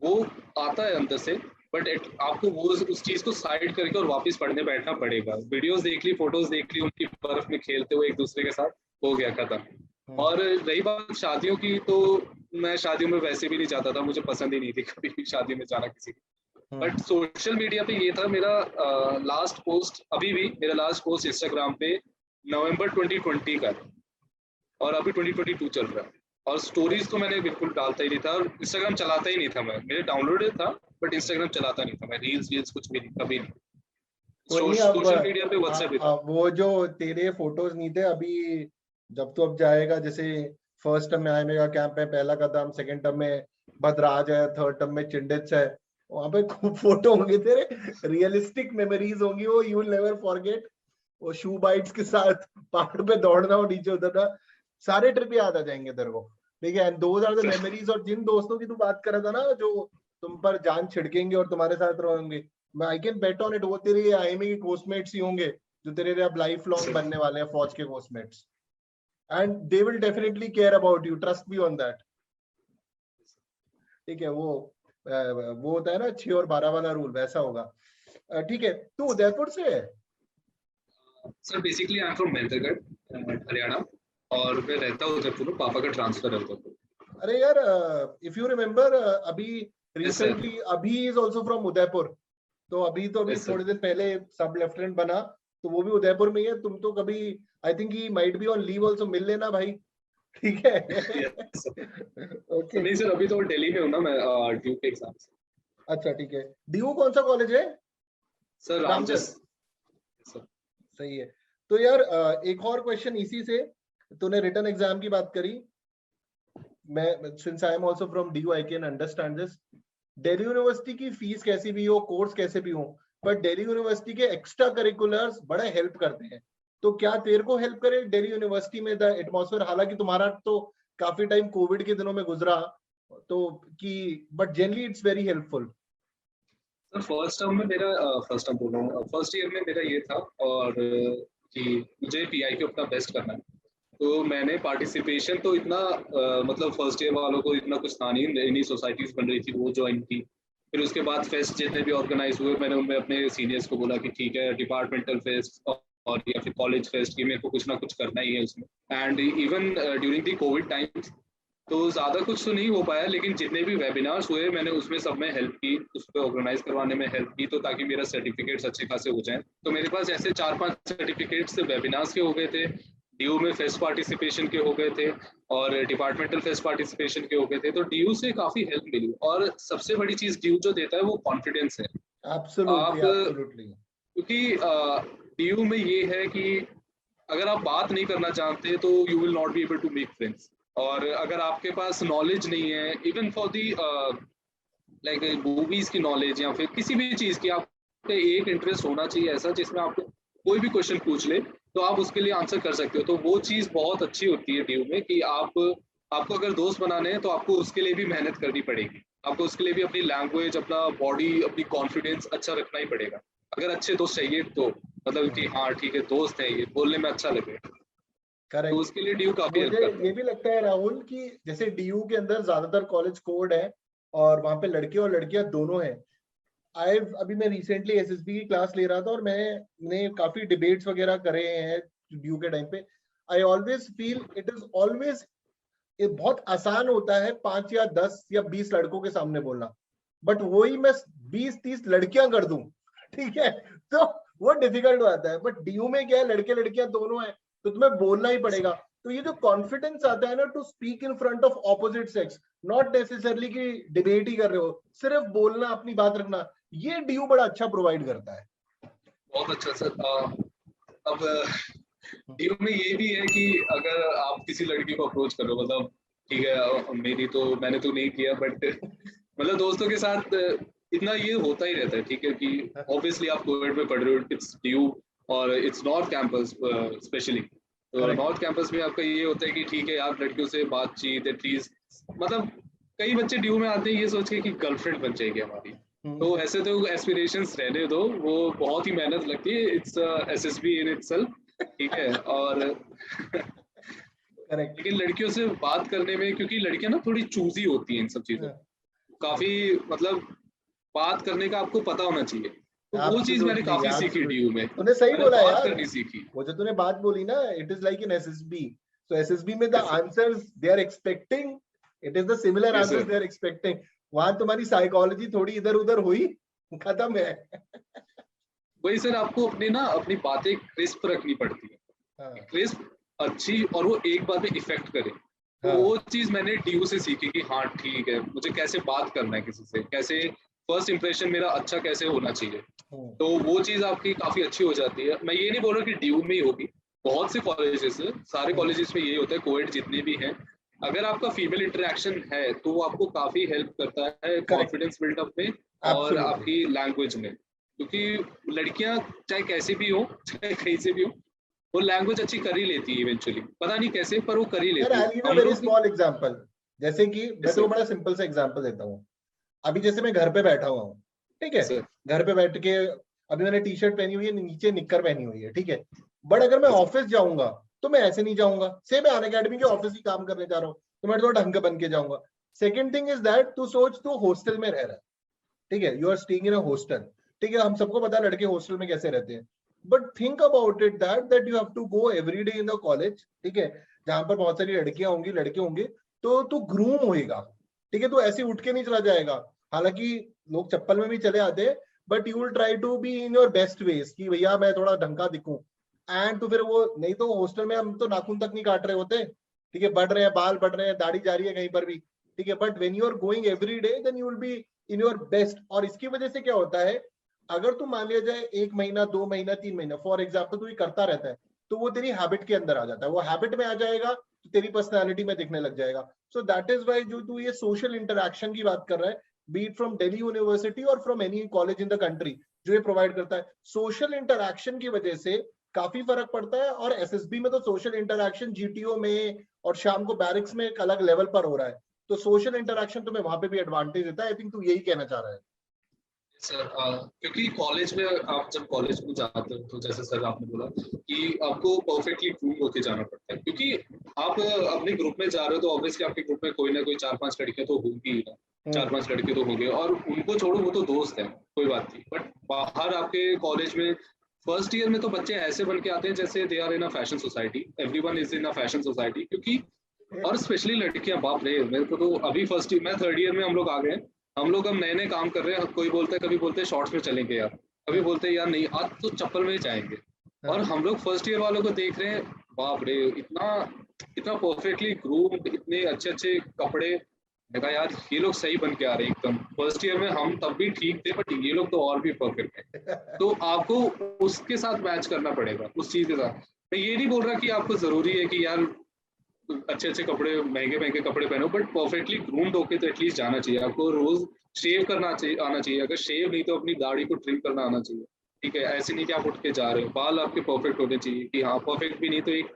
वो आता है अंदर से। बट आपको वो उस चीज को साइड करके और वापस पढ़ने बैठना पड़ेगा। वीडियोस देख ली, फोटोज देख ली उनकी बर्फ में खेलते हुए एक दूसरे के साथ, हो गया खत्म। और रही बात शादियों की, तो मैं शादियों में वैसे भी नहीं जाता था, मुझे पसंद ही नहीं थी कभी भी शादी में जाना किसी की। बट सोशल मीडिया पे ये था मेरा लास्ट पोस्ट, अभी भी मेरा लास्ट पोस्ट इंस्टाग्राम पे नवंबर 2020 का है, और अभी 2022 चल रहा है। और स्टोरीज तो मैंने बिल्कुल डालता ही नहीं था, और इंस्टाग्राम चलाता ही नहीं था मैं, मेरे डाउनलोडेड था बट इंस्टाग्राम चलाता नहीं था मैं, रील्स वील्स कुछ भी नहीं, कभी नहीं। कोई नहीं, अब सोशल मीडिया पे व्हाट्सएप ही था। वो जो तेरे फोटोज नहीं थे अभी, जब तू अब जाएगा, जैसे फर्स्ट टर्म में आएगा कैंप है, पहला कदम, सेकंड टर्म में भद्राज है, थर्ड टर्म में चिंडित्स है, वहां पे खूब फोटो होंगे तेरे, रियलिस्टिक मेमोरीज होंगी वो, यू विल नेवर फॉरगेट। वो शू बाइट्स के साथ पहाड़ पे दौड़ना और नीचे उतरना, सारे ट्रिप याद आ जाएंगे तेरे को। ठीक है, and those are the memories. और जिन दोस्तों की तू बात कर रहा था ना, जो तुम पर जान छिड़केंगे और तुम्हारे साथ रहेंगे, मैं I can bet on it, वो तेरे आईएमए के कोस्टमेट्स ही होंगे, जो तेरे अब लाइफ लॉन्ग बनने वाले हैं फौज के coursemates, and they will definitely care about you, trust me on that. ठीक है, वो होता है ना 6 और 12 वाला रूल, वैसा होगा। ठीक है, तू उदयपुर से है? Sir basically I am from Mahendragarh, Haryana, और मैं रहता हूँ उदयपुर में, पापा का ट्रांसफर है उदयपुर। अरे यार, इफ यू रिमेम्बर, अभी यस सर। रिसेंटली अभी इज आल्सो फ्रॉम उदयपुर, तो अभी यस सर। थोड़े दिन पहले सब लेफ्टिनेंट बना, तो वो भी उदयपुर में ही है। तुम तो कभी, I think he might be on leave also, मिल लेना भाई। ठीक है। Yes sir. ओके। नहीं सर, अभी तो दिल्ली में हूँ ना मैं, ड्यू के एग्जाम से। अच्छा ठीक है, डीयू कौन सा कॉलेज है? सर रामजस। रामजस। सर। सही है। तो यार, एक और क्वेश्चन इसी से, तूने रिटन एग्जाम की बात करी, मैं since I am also from DU I can understand this. Delhi university की फीस कैसी भी हो, कोर्स कैसे भी हो, पर दिल्ली यूनिवर्सिटी के एक्स्ट्रा करिकुलर्स बड़े हेल्प करते हैं। तो क्या तेरे को हेल्प करे दिल्ली यूनिवर्सिटी में द एटमॉस्फेयर? हालांकि तुम्हारा तो काफी टाइम कोविड के दिनों में गुजरा, तो कि but generally it's very helpful. Sir first term में मेरा, फर्स्ट टर्म बोल रहा हूँ, फर्स्ट ईयर में मेरा ये था, और कि मुझे पीआई को अपना बेस्ट करना है। तो मैंने पार्टिसिपेशन तो इतना, मतलब फर्स्ट ईयर वालों को इतना कुछ था नहीं, नई नई सोसाइटीज बन रही थी, वो ज्वाइन की। फिर उसके बाद फेस्ट जितने भी ऑर्गेनाइज हुए, मैंने उनमें अपने सीनियर्स को बोला कि ठीक है डिपार्टमेंटल फेस्ट और या फिर कॉलेज फेस्ट की मेरे को कुछ ना कुछ करना ही है उसमें। And even during the Covid times, तो ज़्यादा कुछ तो नहीं हो पाया, लेकिन जितने भी वेबिनार्स हुए मैंने उसमें सब में हेल्प की, उसको ऑर्गेनाइज करवाने में हेल्प की, तो ताकि मेरा सर्टिफिकेट्स अच्छे खासे हो जाएं। तो मेरे पास ऐसे 4-5 सर्टिफिकेट्स वेबिनार्स के हो गए थे, डीयू में फेस्ट पार्टिसिपेशन के हो गए थे, और डिपार्टमेंटल फेस्ट पार्टिसिपेशन के हो गए थे। तो डीयू से काफ़ी हेल्प मिली, और सबसे बड़ी चीज़ डीयू जो देता है वो कॉन्फिडेंस है। एब्सोल्युटली, आप, एब्सोल्युटली। क्योंकि डीयू में ये है कि अगर आप बात नहीं करना जानते तो you will not be able to make friends. और अगर आपके पास नॉलेज नहीं है, even for the like movies की नॉलेज या फिर किसी भी चीज की, आपको एक इंटरेस्ट होना चाहिए ऐसा जिसमें आपको कोई भी क्वेश्चन पूछ ले तो आप उसके लिए आंसर कर सकते हो। तो वो चीज बहुत अच्छी होती है ड्यू में, कि आपको अगर दोस्त बनाने हैं तो आपको उसके लिए भी मेहनत करनी पड़ेगी, आपको उसके लिए भी अपनी लैंग्वेज, अपना बॉडी, अपनी कॉन्फिडेंस अच्छा रखना ही पड़ेगा, अगर अच्छे दोस्त चाहिए तो। मतलब कि हाँ ठीक है दोस्त है, ये बोलने में अच्छा लगे, तो करेक्ट। उसके लिए ड्यू काफी हेल्प मुझे करता ये है। भी लगता है राहुल कि जैसे डीयू के अंदर ज्यादातर कॉलेज कोड है, और वहां पे लड़के और लड़कियां दोनों हैं। अभी मैं रिसेंटली एसएसबी की क्लास ले रहा था और मैंने काफी डिबेट्स वगैरह करे हैं ड्यू के टाइम पे. I always feel it is always, ये बहुत आसान होता है 5 या 10 या 20 लड़कों के सामने बोलना, बट वही मैं 20-30 लड़कियां कर दूं, ठीक है, तो वो डिफिकल्ट हो जाता है. बट डीयू में क्या है, लड़के लड़कियां दोनों है, तो तुम्हें बोलना ही पड़ेगा. तो ये जो कॉन्फिडेंस आता है ना to speak in front of opposite sex, not necessarily कि डिबेट ही कर रहे हो, सिर्फ बोलना, अपनी बात रखना, ये डीयू बड़ा अच्छा प्रोवाइड करता है. बहुत अच्छा सर. अब डीयू में ये भी है कि अगर आप किसी लड़की को अप्रोच करो, मतलब ठीक है, मैंने तो नहीं किया, बट मतलब दोस्तों के साथ इतना ये होता ही रहता है, ठीक है, कि ऑब्वियसली आप कोविड में पढ़ रहे हो, इट्स डीयू और इट्स नॉर्थ कैंपस स्पेशली. तो नॉर्थ कैंपस में आपका ये होता है कि ठीक है यार, लड़कियों से बातचीत एटलीस्ट, मतलब कई बच्चे डीयू में आते हैं ये सोच के कि गर्लफ्रेंड बन जाएगी हमारी. तो ऐसे तो एस्पिरेशंस रहने दो, वो बहुत ही मेहनत लगती है. इट्स एसएसबी इन इटसेल्फ, ठीक है. और लेकिन लड़कियों से बात करने में, क्योंकि लड़कियां ना थोड़ी चूजी होती हैं इन सब चीजों, काफी मतलब बात करने का आपको पता होना चाहिए. तो वो चीज मैंने काफी सीखी डीयू में. तूने सही बोला बात यार, करनी सीखी. वो जो तूने बात बोली ना, it is like in SSB. So SSB में the answers they are expecting, it is the similar answers they are expecting. वहां तुम्हारी साइकोलॉजी थोड़ी इधर उधर हुई, खत्म है. वही सर, आपको अपनी बातें क्रिस्प रखनी पड़ती है, क्रिस्प अच्छी, और वो एक बात में इफेक्ट करे. तो वो चीज मैंने डीयू से सीखी कि हाँ ठीक है, मुझे कैसे बात करना है किसी से, कैसे फर्स्ट इंप्रेशन मेरा अच्छा कैसे होना चाहिए. तो वो चीज आपकी काफी अच्छी हो जाती है. मैं ये नहीं बोल रहा कि डीयू में ही होगी, बहुत से कॉलेजेस, सारे कॉलेजेस में ये होता है, कोविड जितने भी हैं, अगर आपका फीमेल इंटरेक्शन है तो वो आपको काफी हेल्प करता है कॉन्फिडेंस बिल्डअप में और आपकी लैंग्वेज में. क्योंकि लड़कियां चाहे कैसे भी हो, चाहे कहीं से भी हो, वो लैंग्वेज अच्छी कर ही लेती है इवेंचुअली, पता नहीं कैसे, पर वो कर ही लेती है. वेरी स्मॉल एग्जांपल, जैसे कि मैं तो बड़ा सिंपल सा एग्जांपल देता हूँ. अभी जैसे मैं घर पे बैठा हुआ हूँ, ठीक है, घर पे बैठ के अभी मैंने टी शर्ट पहनी हुई है, नीचे निक्कर पहनी हुई है, ठीक है, बट अगर मैं ऑफिस जाऊंगा तो मैं ऐसे नहीं जाऊंगा. से मैं अनअकैडमी के ऑफिस ही काम करने जा रहा हूँ, तो मैं थोड़ा ढंग का बन के जाऊंगा. सेकेंड थिंग इज दैट, तू सोच, तू हॉस्टल में रह रहा है, ठीक है, you are staying in a hostel, ठीक है, हम सबको पता है लड़के हॉस्टल में कैसे रहते हैं. But think about it that you have to go every day in the college, ठीक है, जहां पर बहुत सारी लड़कियां होंगी, लड़के होंगे, तो तू ग्रूम होएगा, ठीक है, तू ऐसे उठ के नहीं चला जाएगा. हालांकि लोग चप्पल में भी चले आते हैं, but you will try to be in your best ways कि भैया मैं थोड़ा ढंग का दिखूं. एंड तो फिर वो नहीं, तो हॉस्टल में हम तो नाखून तक नहीं काट रहे होते, ठीक है, बढ़ रहे हैं, बाल बढ़ रहे हैं, दाढ़ी जा रही है कहीं पर भी, ठीक है, but when you are going every day then you will be in your best. और इसकी वजह से क्या होता है, अगर तू मान लिया जाए 1 महीना 2 महीना 3 महीना फॉर एग्जाम्पल तू ये करता रहता है, तो वो तेरी हैबिट के अंदर आ जाता है, वो हैबिट में आ जाएगा तो तेरी पर्सनालिटी में दिखने लग जाएगा. सो दैट इज वाई जो तू ये सोशल इंटरेक्शन की बात कर रहा है, बीट फ्रॉम दिल्ली यूनिवर्सिटी और from any college in the country, जो ये प्रोवाइड करता है, सोशल इंटरेक्शन की वजह से काफी फर्क पड़ता है. और एसएसबी में तो सोशल इंटरेक्शन जीटीओ में और शाम को बैरिक्स में एक अलग लेवल पर हो रहा है, तो सोशल इंटरेक्शन तुम्हें वहां पे भी एडवांटेज देता है. आई थिंक तू यही कहना चाह रहा है. सर क्योंकि कॉलेज में आप जब कॉलेज में जाते हो, तो जैसे सर आपने बोला कि आपको परफेक्टली ग्रूम होके जाना पड़ता है, क्योंकि आप अपने ग्रुप में जा रहे हो, तो ऑब्वियसली आपके ग्रुप में कोई ना कोई 4-5 लड़कियां तो होंगी ही ना, 4-5 लड़के तो होंगे, और उनको छोड़ो, वो तो दोस्त हैं, कोई बात नहीं. बट बाहर आपके कॉलेज में फर्स्ट ईयर में तो बच्चे ऐसे बन के आते हैं जैसे they are in a fashion society, everyone is in a fashion society. क्योंकि और स्पेशली लड़कियां, बाप रे, मेरे को तो अभी फर्स्ट ईयर, मैं थर्ड ईयर में हम लोग आ गए, हम लोग अब नए नए काम कर रहे हैं. कोई बोलता है, कभी बोलते हैं शॉर्ट्स में चलेंगे यार, कभी बोलते हैं यार नहीं आज तो चप्पल में ही जाएंगे. और हम लोग फर्स्ट ईयर वालों को देख रहे हैं, बाप रे, इतना इतना परफेक्टली ग्रूम्ड, इतने अच्छे अच्छे कपड़े. देखा यार, ये लोग सही बन के आ रहे हैं एकदम. फर्स्ट ईयर में हम तब भी ठीक थे, बट ये लोग तो और भी परफेक्ट है. तो आपको उसके साथ मैच करना पड़ेगा, उस चीज के साथ. मैं ये नहीं बोल रहा कि आपको जरूरी है कि यार अच्छे अच्छे कपड़े, महंगे महंगे कपड़े पहनो, बट परफेक्टली ग्रूम्ड होके तो एटलीस्ट जाना चाहिए. आपको रोज शेव करना चाहिए, आना चाहिए. अगर शेव नहीं तो अपनी दाढ़ी को ट्रिम करना आना चाहिए, ठीक है. ऐसे नहीं कि आप उठ के जा रहे हो, बाल आपके परफेक्ट होने चाहिए, कि हाँ परफेक्ट भी नहीं तो एक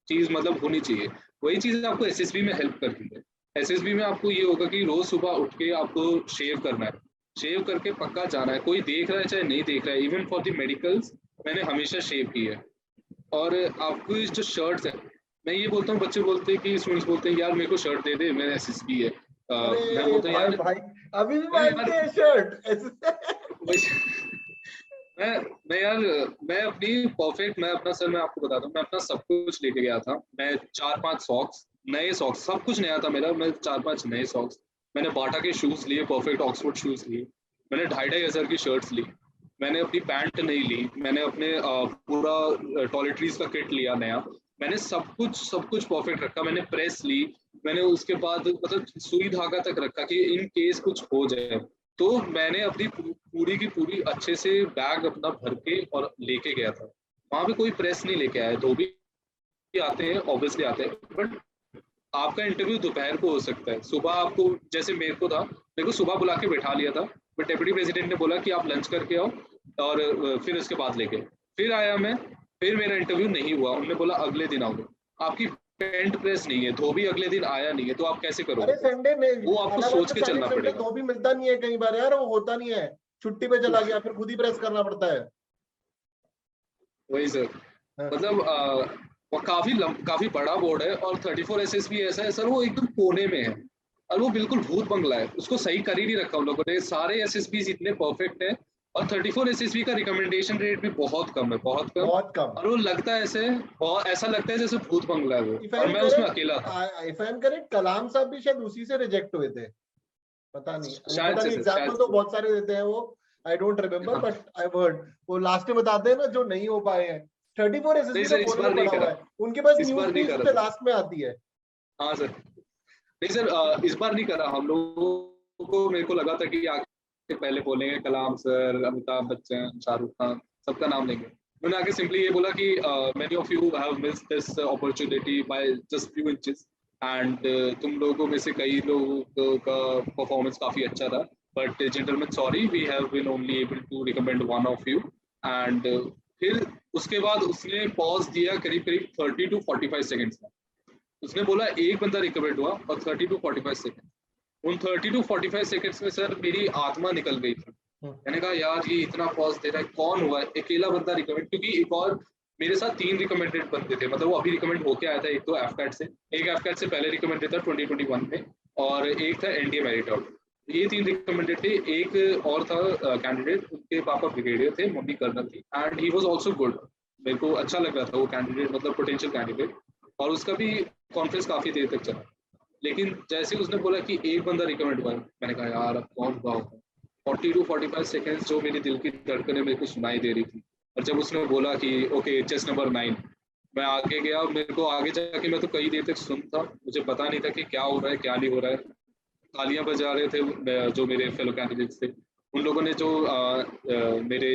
चीज मतलब होनी चाहिए. वही चीज आपको एसएसबी में हेल्प करती है. एसएसबी में आपको ये होगा कि रोज सुबह उठ के आपको शेव करना है, शेव करके पक्का जाना है. कोई देख रहा है चाहे नहीं देख रहा है, इवन फॉर द मेडिकल्स मैंने हमेशा शेव की है. और आपको जो शर्ट्स है, मैं ये बोलता हूँ, बच्चे बोलते हैं कि स्टूडेंट्स बोलते हैं यार मेरे को शर्ट दे दे, मेरा एसएसबी है. मैं बोलता हूँ यार भाई अभी भी पहनते हैं शर्ट मैं यार मैं अपनी परफेक्ट, मैं अपना सर मैं आपको बताता हूँ, मैं अपना सब कुछ लेके गया था। मैं 4-5 सॉक्स, नए सॉक्स, सब कुछ नया था मेरा। मैं 4-5 नए सॉक्स, मैंने बाटा के शूज लिए, परफेक्ट ऑक्सफोर्ड शूज लिए, मैंने 2,500 की शर्ट्स ली, मैंने अपनी पैंट नहीं ली, मैंने अपने पूरा टॉयलेटरीज का किट लिया नया, मैंने सब कुछ परफेक्ट रखा, मैंने प्रेस ली, मैंने उसके बाद मतलब सुई धागा तक रखा कि इन केस कुछ हो जाए। तो मैंने अपनी पूरी की पूरी अच्छे से बैग अपना भर के और लेके गया था। वहां पे कोई प्रेस नहीं लेके आया, धोबी आते हैं ऑब्वियसली आते हैं, बट आपका इंटरव्यू दोपहर को हो सकता है, सुबह आपको, जैसे मेरे को सुबह बुला के बैठा लिया था, बट डेप्यूटी प्रेसिडेंट ने बोला कि आप लंच करके आओ और फिर उसके बाद लेके, फिर आया मैं, फिर मेरा इंटरव्यू नहीं हुआ, उन्होंने बोला अगले दिन आओगे। आपकी पेंट प्रेस नहीं है, धोबी अगले दिन आया नहीं है, तो आप कैसे अरे करोगे? संडे में वो आपको सोच के चलना संडे पड़ेगा। तो भी मिलता नहीं है कई बार यार, वो होता नहीं है, छुट्टी पे चला गया, फिर खुद ही प्रेस करना पड़ता है। वही सर, हाँ। मतलब वो काफी बड़ा बोर्ड है, और 34 एसएसबी ऐसा है सर, वो एकदम कोने में है, और वो बिल्कुल भूत बंगला है, उसको सही कर ही नहीं रखा उन लोगों ने। सारे एसएसबी इतने परफेक्ट है, और 34 एसएसबी का रिकमेंडेशन रेट भी बहुत कम है, बहुत कम। बहुत कम। और वो लगता है ऐसे, बहुत ऐसा लगता है जैसे भूत बंगला है वो, इफ और आई एम मैं उसमें अकेला था। Correct, if I am correct, Kalam साहब भी शायद उसी से रिजेक्ट हुए थे, पता नहीं, शायद से सर, शायद एग्जाम्पल तो से। बहुत सारे देते हैं वो, आई डोंट रिमेम्बर, हाँ। बट आई हर्ड वो लास्ट में बताते हैं ना जो नहीं हो पाए हैं। 34 नहीं एसएसबी तो सर, इस कोने बार में नहीं पड़ा हुआ करा, है, उनके पास इस न्यूज बार नहीं भी करा सबसे सर। लास्ट में आती है। हाँ सर, नहीं सर, इस बार नहीं करा हम लोगों को। मेरे को लगा था कि आके पहले बोलेंगे कलाम सर, अमिताभ बच्चन, शाहरुख खान, सबका नाम लेंगे। उन्होंने आगे सिंपली ये बोला कि many of you have missed this opportunity by just few inches, and तुम लोगों में से कई लोगों का परफॉर्मेंस काफी अच्छा था, but gentleman sorry, we have been only able to recommend one of you. And फिर उसके बाद उसने पॉज दिया करीब करीब 30 to 45 सेकेंड्स में। उसने बोला एक बंदा रिकमेंड हुआ, और 30 to 45 सेकेंड, उन 30 to 45 सेकेंड्स में सर मेरी आत्मा निकल गई थी। मैंने कहा यार ये इतना पॉज दे रहा है, कौन हुआ है अकेला बंदा रिकमेंड? क्योंकि एक और मेरे साथ 3 रिकमेंडेड बंदे थे, मतलब वो अभी रिकमेंड होके आया था। एक तो एफकैट से, एक एफकैट से पहले रिकमेंडेड था 2021 में, और एक था एनडीए मेरिट। ये 3 रिकमेंडेड थे। एक और था कैंडिडेट, उनके पापा ब्रिगेडियर थे, मम्मी कर्नल थी, and he was also good. मेरे को अच्छा लग रहा था वो कैंडिडेट, मतलब पोटेंशियल कैंडिडेट, और उसका भी कॉन्फ्रेंस काफी देर तक चला। लेकिन जैसे उसने बोला कि एक बंदा रिकमेंड हुआ, मैंने कहा यार अब कौन हुआ होगा। 40 to 45 सेकेंड्स जो मेरी दिल की धड़कनें मेरे को सुनाई दे रही थी, और जब उसने बोला कि ओके चेस्ट नंबर 9, मैं आगे गया। मेरे को आगे जाके मैं तो कई देर तक सुन था, मुझे पता नहीं था कि क्या हो रहा है क्या नहीं हो रहा है। तालियां बजा रहे थे जो मेरे फेलो कैंडिडेट्स थे, उन लोगों ने जो मेरे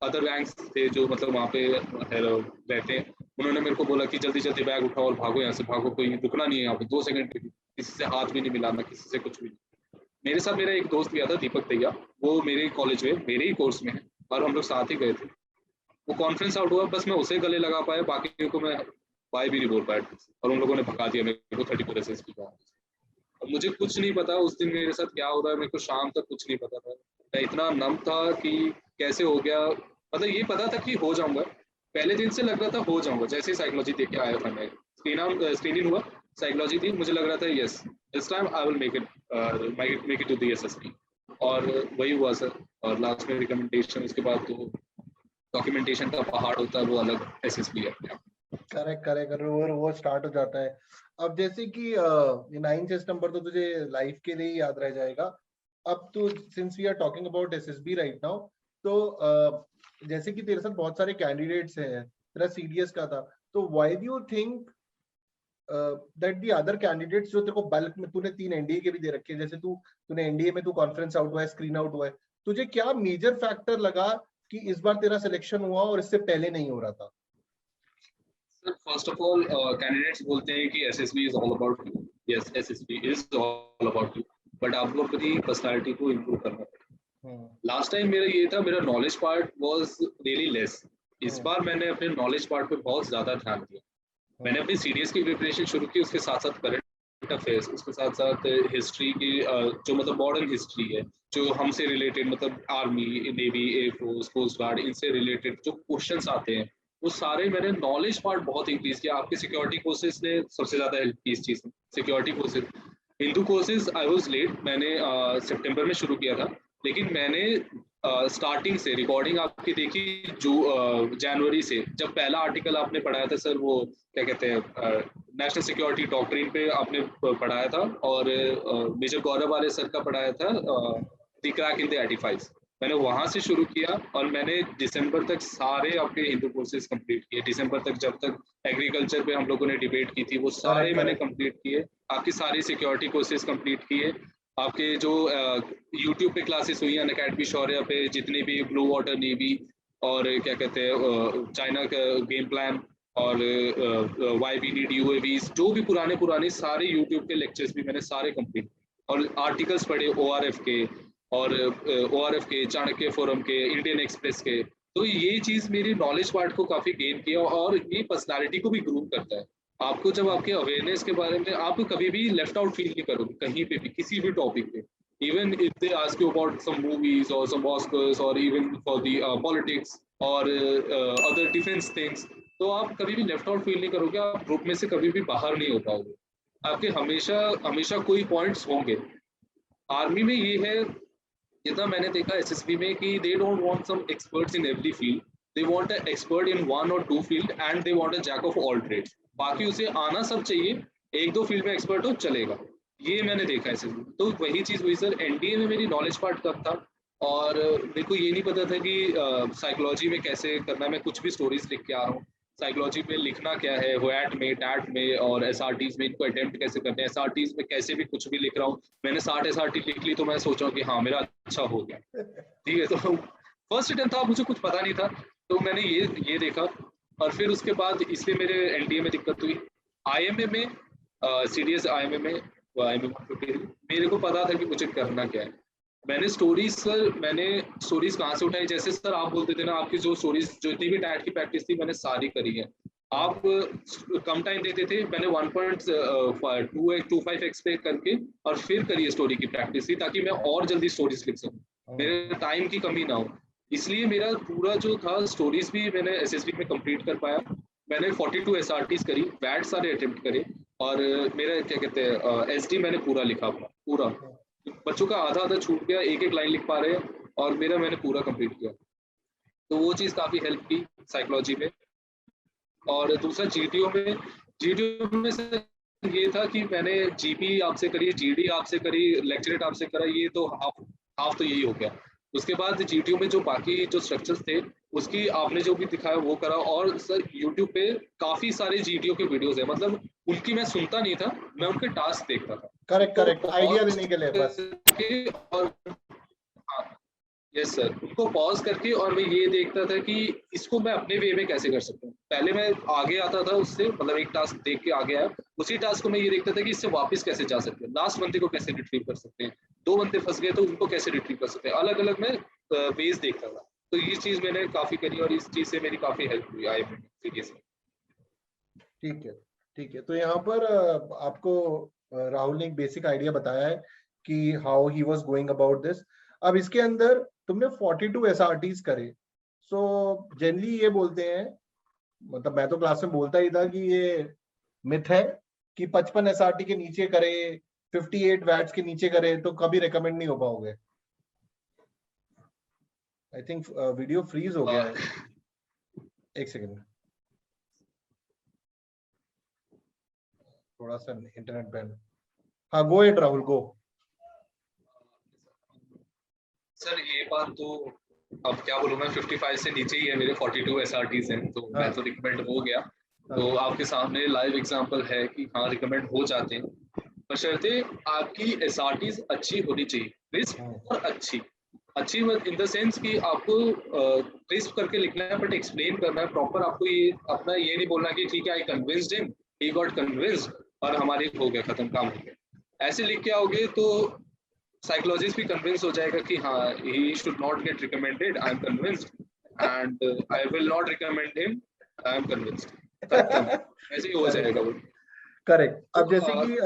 अदर रैंक्स थे जो मतलब वहाँ पे रहते हैं, उन्होंने मेरे को बोला कि जल्दी जल्दी बैग उठाओ और भागो यहाँ से, भागो, कोई रुकना नहीं है यहाँ पे 2 सेकंड पे भी, किसी से हाथ भी नहीं मिलाना, किसी से कुछ भी नहीं। मेरे साथ मेरा एक दोस्त गया था, दीपक तैया, वो मेरे कॉलेज में मेरे ही कोर्स में है, और हम लोग साथ ही गए थे। वो कॉन्फ्रेंस आउट हुआ, बस मैं उसे गले लगा पाया, बाकी को मैं बाय भी नहीं बोल पाया, और उन लोगों ने भगा दिया मेरे को 34 एसएसपी का। अब मुझे कुछ नहीं पता उस दिन मेरे साथ क्या हो रहा है, मेरे को शाम तक कुछ नहीं पता था। मैं इतना नम था कि कैसे हो गया, मतलब ये पता था कि हो जाऊंगा, पहले दिन से लग रहा था हो जाऊंगा। जैसे ही साइकोलॉजी देख के आया था मैं, स्क्रीनिंग हुआ, साइकोलॉजी थी, मुझे लग रहा था yes this time I will make it to the SSP, और वही हुआ सर। और लास्ट में रिकमेंडेशन, उसके बाद तो डॉक्यूमेंटेशन का पहाड़ होता है, वो अलग एसएसपी है अपने आप। करेक्ट करेक्ट, वो स्टार्ट हो जाता है। अब जैसे कि 9 चेस्ट नंबर तो तुझे लाइफ के लिए याद रह जाएगा। अब तो since we are talking about SSB right now, तो जैसे कि तेरे साथ बहुत सारे कैंडिडेट्स हैं, तेरा सीडीएस का था, तो why do you think that the other candidates जो तेरे को बल्क में, तूने 3 एनडीए के भी दे रखे हैं, जैसे तूने एनडीए में तू कॉन्फ्रेंस आउट हुआ है, स्क्रीन आउट हुआ है, तुझे क्या मेजर फैक्टर लगा कि इस बार तेरा सिलेक्शन हुआ और इससे पहले नहीं हो रहा था? फर्स्ट ऑफ ऑल कैंडिडेट्स बोलते हैं कि SSB is all about you. Yes, SSB is all about you, but आपको अपनी पर्सनालिटी को इम्प्रूव करना पड़ेगा। लास्ट टाइम मेरा ये था, मेरा knowledge part was really less. इस बार मैंने अपने नॉलेज पार्ट पे बहुत ज्यादा ध्यान दिया। मैंने अपनी सीडीएस की प्रिपरेशन शुरू की, उसके साथ साथ करंट अफेयर्स, उसके साथ साथ हिस्ट्री की, जो मतलब मॉडर्न हिस्ट्री है, जो हमसे रिलेटेड, मतलब army, navy, air force, coast guard, इनसे रिलेटेड जो क्वेश्चंस आते हैं, वो सारे मैंने नॉलेज पार्ट बहुत इंक्रीज किया। आपके सिक्योरिटी कोर्सेज ने सबसे ज्यादा हेल्प की इस चीज में, सिक्योरिटी कोर्सेज। हिंदू कोर्सेज आई वाज लेट, मैंने सितंबर में शुरू किया था, लेकिन मैंने स्टार्टिंग से रिकॉर्डिंग आपकी देखी जो जनवरी से, जब पहला आर्टिकल आपने पढ़ाया था सर, वो क्या कहते हैं नेशनल सिक्योरिटी डॉक्ट्रिन पे आपने पढ़ाया था, और मेजर गौरव वाले सर का पढ़ाया था द क्रैक इन द 85। मैंने वहां से शुरू किया और मैंने दिसंबर तक सारे आपके हिंदू कोर्सेज कंप्लीट किए। दिसंबर तक जब तक एग्रीकल्चर पे हम लोगों ने डिबेट की थी वो सारे मैंने कंप्लीट किए। आपकी सारी सिक्योरिटी कोर्सेज कंप्लीट किए। आपके जो यूट्यूब पे क्लासेस हुई हैं अनअकैडमी शौर्य पे, जितनी भी ब्लू वाटर नेवी और क्या कहते हैं चाइना का गेम प्लान और वाई वी नीड यूएवीज, जो भी पुराने पुराने सारे यूट्यूब के लेक्चर्स भी मैंने सारे कंप्लीट, और आर्टिकल्स पढ़े ओआरएफ के और ओआरएफ के, चाणक्य फोरम के, इंडियन एक्सप्रेस के। तो ये चीज मेरी नॉलेज पार्ट को काफी गेन किया और ये पर्सनालिटी को भी ग्रूम करता है। आपको जब आपके अवेयरनेस के बारे में, आप कभी भी लेफ्ट आउट फील नहीं करोगे कहीं पे भी, किसी भी टॉपिक पे। even if they ask you about some movies or some Oscars or even for the politics or other defense things, तो आप कभी भी लेफ्ट आउट फील नहीं करोगे, आप ग्रुप में से कभी भी बाहर नहीं हो पाओगे। आपके हमेशा हमेशा कोई पॉइंट्स होंगे। आर्मी में ये है, जितना मैंने देखा एसएसबी में, कि they don't want some experts in every field, they want a expert in one और two field and they want a jack of all trades. बाकी उसे आना सब चाहिए, एक दो फील्ड में एक्सपर्ट हो चलेगा। ये मैंने देखा है एसएसबी। तो वही चीज हुई सर, एनडीए में मेरी नॉलेज पार्ट कम था और मेरे को ये नहीं पता था कि साइकोलॉजी में कैसे करना। मैं कुछ भी स्टोरीज लिख के आ रहा हूँ, साइकोलॉजी में लिखना क्या है, वैट में, टैट में और एसआरटीज में इनको अटेम्प्ट कैसे करते हैं, एसआरटीज में कैसे भी कुछ भी लिख रहा हूँ। मैंने 60 एसआरटी लिख ली तो मैं सोच रहा हूँ कि हाँ मेरा अच्छा हो गया, ठीक है। तो फर्स्ट अटेम्प्ट था, मुझे कुछ पता नहीं था, तो मैंने ये देखा। और फिर उसके बाद इसलिए मेरे एनडीए में दिक्कत हुई। आईएमए में सीरियस आईएमए में मेरे को पता था कि मुझे करना क्या है। मैंने स्टोरीज कहाँ से उठाई, जैसे सर आप बोलते थे ना, आपकी जो स्टोरीज, जो इतनी भी टैट की प्रैक्टिस थी मैंने सारी करी है। आप कम टाइम देते थे, मैंने 1.25x पे करके और फिर करी स्टोरी की प्रैक्टिस थी, ताकि मैं और जल्दी स्टोरीज लिख सकूं, मेरे टाइम की कमी ना हो। इसलिए मेरा पूरा जो था स्टोरीज भी मैंने एसएसबी में कंप्लीट कर पाया। मैंने 42 एसआरटीज करी, वैट सारे अटेम्प्ट करे, और मेरा क्या कहते हैं एसडी मैंने पूरा लिखा पूरा। बच्चों का आधा आधा छूट गया, एक एक लाइन लिख पा रहे हैं, और मेरा मैंने पूरा कंप्लीट किया। तो वो चीज़ काफ़ी हेल्प की साइकोलॉजी में। और दूसरा जीडीओ में से ये था कि मैंने जीपी आपसे करी, जीडी आपसे करी, लेक्चरेट आपसे करा, ये तो हाफ तो यही हो गया। उसके बाद जीटीओ में जो बाकी जो स्ट्रक्चर्स थे उसकी आपने जो भी दिखाया वो करा। और सर यूट्यूब पे काफी सारे जीटीओ के वीडियोस है, मतलब उनकी मैं सुनता नहीं था, मैं उनके टास्क देखता था। करेक्ट आइडिया देने के लिए बस। और यस सर, उनको पॉज करके, और मैं ये देखता था कि इसको मैं अपने वे में कैसे कर सकता हूँ। पहले मैं आगे आता था उससे, मतलब एक टास्क देख के आगे आया, उसी टास्क को मैं ये देखता था कि इससे वापस कैसे जा सकते हैं, लास्ट बंदे को कैसे रिट्रीव कर सकते हैं, 2 बंदे फंस गए तो उनको कैसे रिट्रीव कर सकते हैं, अलग अलग मैं वेज देखता था। तो ये चीज मैंने काफी करी और इस चीज से मेरी काफी हेल्प हुई आईएमए सीरीज में। ठीक है। तो यहाँ पर आपको राहुल ने एक बेसिक आइडिया बताया है कि how he was going about this. अब इसके अंदर तुमने 42 एसआरटीज करे, सो जनरली ये बोलते हैं, मतलब मैं तो क्लास में बोलता ही था कि ये मिथ है कि 55 एसआरटी के नीचे करे, 58 वैट्स के नीचे करे तो कभी रिकमेंड नहीं हो पाओगे। आई थिंक वीडियो फ्रीज हो गया है, एक सेकंड, थोड़ा सा इंटरनेट बैंड। हाँ go at Rahul go. Sir ये बात तो अब क्या बोलूं मैं, 55 से नीचे ही है मेरे, 42 एसआरटीज हैं, तो मैं तो रिकमेंड हो गया। तो आपके सामने लाइव एग्जांपल है कि हाँ रिकमेंड हो जाते हैं, बशर्ते आपकी एसआरटीज अच्छी होनी चाहिए, क्रिस्प और अच्छी इन द सेंस कि आपको क्रिस्प करके लिखना है, बट एक्सप्लेन करना है प्रॉपर। आपको ये अपना ये नहीं बोलना कि ठीक है I convinced him, he got convinced और हमारे हो गया, खत्म, काम हो गया। ऐसे लिख के आओगे तो साइकोलॉजिस्ट भी कन्विंस हो जाएगा कि हाँ he should not gate recommended, I am convinced and I will not recommend him, I am convinced, ऐसे ही हो जाएगा वो। करेक्ट। अब जैसे कि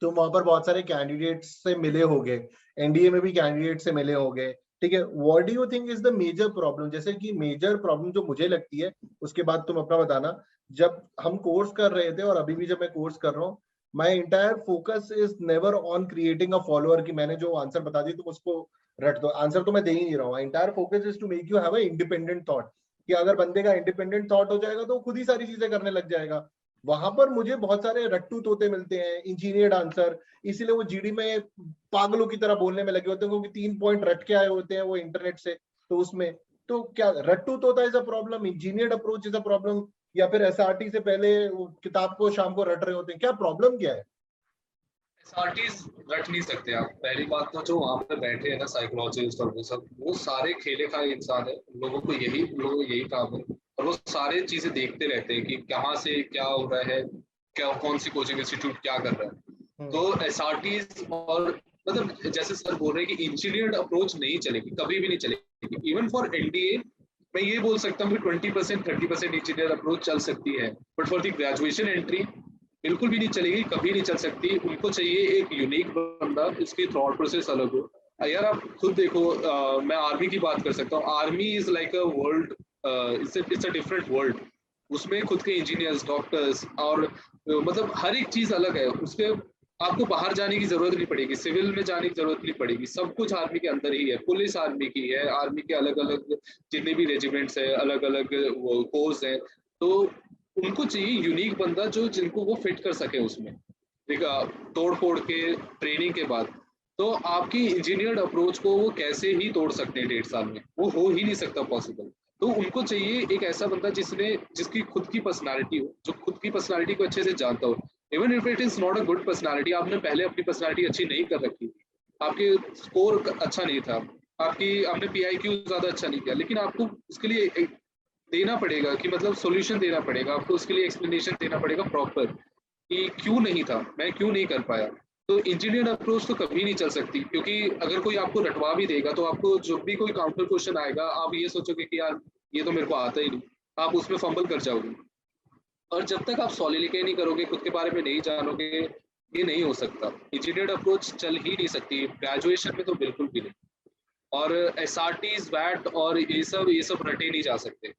तुम वहां पर बहुत सारे कैंडिडेट्स से मिले होगे, एनडीए में भी कैंडिडेट से मिले होगे, ठीक है, what do you think is the major problem? जैसे कि मेजर प्रॉब्लम जो मुझे लगती है, उसके बाद तुम अपना बताना। जब हम कोर्स कर रहे थे और अभी भी जब मैं कोर्स कर रहा हूँ, my entire focus is never on creating a follower, कि मैंने जो आंसर बता दी तुम उसको रट दो, आंसर तो मैं दे ही नहीं रहा हूँ। Entire focus is to make you have a independent thought, कि अगर बंदे का इंडिपेंडेंट थॉट हो जाएगा तो खुद ही सारी चीजें करने लग जाएगा। वहां पर मुझे बहुत सारे रट्टू तोते मिलते हैं, इंजीनियर्ड आंसर, इसीलिए वो जीडी में पागलों की तरह बोलने में लगे होते हैं, क्योंकि 3 पॉइंट रट के आए होते हैं वो इंटरनेट से। तो उसमें तो क्या रट्टू तोता is a problem, engineered approach is a problem, या फिर एसआरटी से पहले वो किताब को शाम को रट रहे होते हैं, क्या प्रॉब्लम क्या है? एसआरटीज रट नहीं सकते आप। पहली बात तो जो वहां पे बैठे हैं ना साइकोलॉजिस्ट और वो सब, वो सारे खेले खाए इंसान है। उन लोगों को यही काम है, और वो सारे चीजें देखते रहते हैं कि कहाँ से क्या हो रहा है, क्या कौन सी कोचिंग इंस्टीट्यूट क्या कर रहा है। तो एसआरटीज और मतलब जैसे सर बोल रहे हैं कि इंजीनियर्ड अप्रोच नहीं चलेगी, कभी भी नहीं चलेगी। इवन फॉर एनडीए मैं ये बोल सकता हूँ कि 20% 30% इंजीनियर अप्रोच चल सकती है, but for the graduation entry बिल्कुल भी नहीं चलेगी, कभी नहीं चल सकती। उनको चाहिए एक यूनिक बंदा, इसकी थॉट प्रोसेस अलग हो। यार आप खुद देखो, मैं आर्मी की बात कर सकता हूँ। Army is like a world, it's a different world. उसमें खुद के इंजीनियर्स, डॉक्टर्स और मतलब हर एक चीज अलग है उसके। आपको बाहर जाने की जरूरत नहीं पड़ेगी, सिविल में जाने की जरूरत नहीं पड़ेगी, सब कुछ आर्मी के अंदर ही है। पुलिस आर्मी की है, आर्मी के अलग अलग जितने भी रेजिमेंट्स है, अलग अलग कोर्स है। तो उनको चाहिए यूनिक बंदा जो जिनको वो फिट कर सके उसमें, तोड़ फोड़ के ट्रेनिंग के बाद। तो आपकी इंजीनियर्ड अप्रोच को वो कैसे ही तोड़ सकते हैं 1.5 साल में, वो हो ही नहीं सकता पॉसिबल। तो उनको चाहिए एक ऐसा बंदा जिसकी खुद की पर्सनालिटी हो, जो खुद की पर्सनालिटी को अच्छे से जानता हो। Even if it is not a good personality, आपने पहले अपनी पर्सनालिटी अच्छी नहीं कर रखी, आपके स्कोर अच्छा नहीं था, आपने पीआईक्यू ज्यादा अच्छा नहीं किया, लेकिन आपको उसके लिए देना पड़ेगा कि मतलब सॉल्यूशन देना पड़ेगा आपको, उसके लिए एक्सप्लेनेशन देना पड़ेगा प्रॉपर कि क्यों नहीं था, मैं क्यों नहीं कर पाया। तो इंजीनियर्ड अप्रोच तो कभी नहीं चल सकती, क्योंकि अगर कोई आपको रटवा भी देगा तो आपको जब भी कोई काउंटर क्वेश्चन आएगा आप ये सोचोगे कि यार ये तो मेरे को आता ही नहीं, आप उसमें फंबल कर जाओगे। और जब तक आप सॉलिडिफाई नहीं करोगे, खुद के बारे में नहीं जानोगे, ये नहीं हो सकता। इंजीनियर्ड अप्रोच चल ही नहीं सकती ग्रेजुएशन में, तो बिल्कुल भी नहीं। और एसआरटीज वैट और ये सब रटे नहीं जा सकते।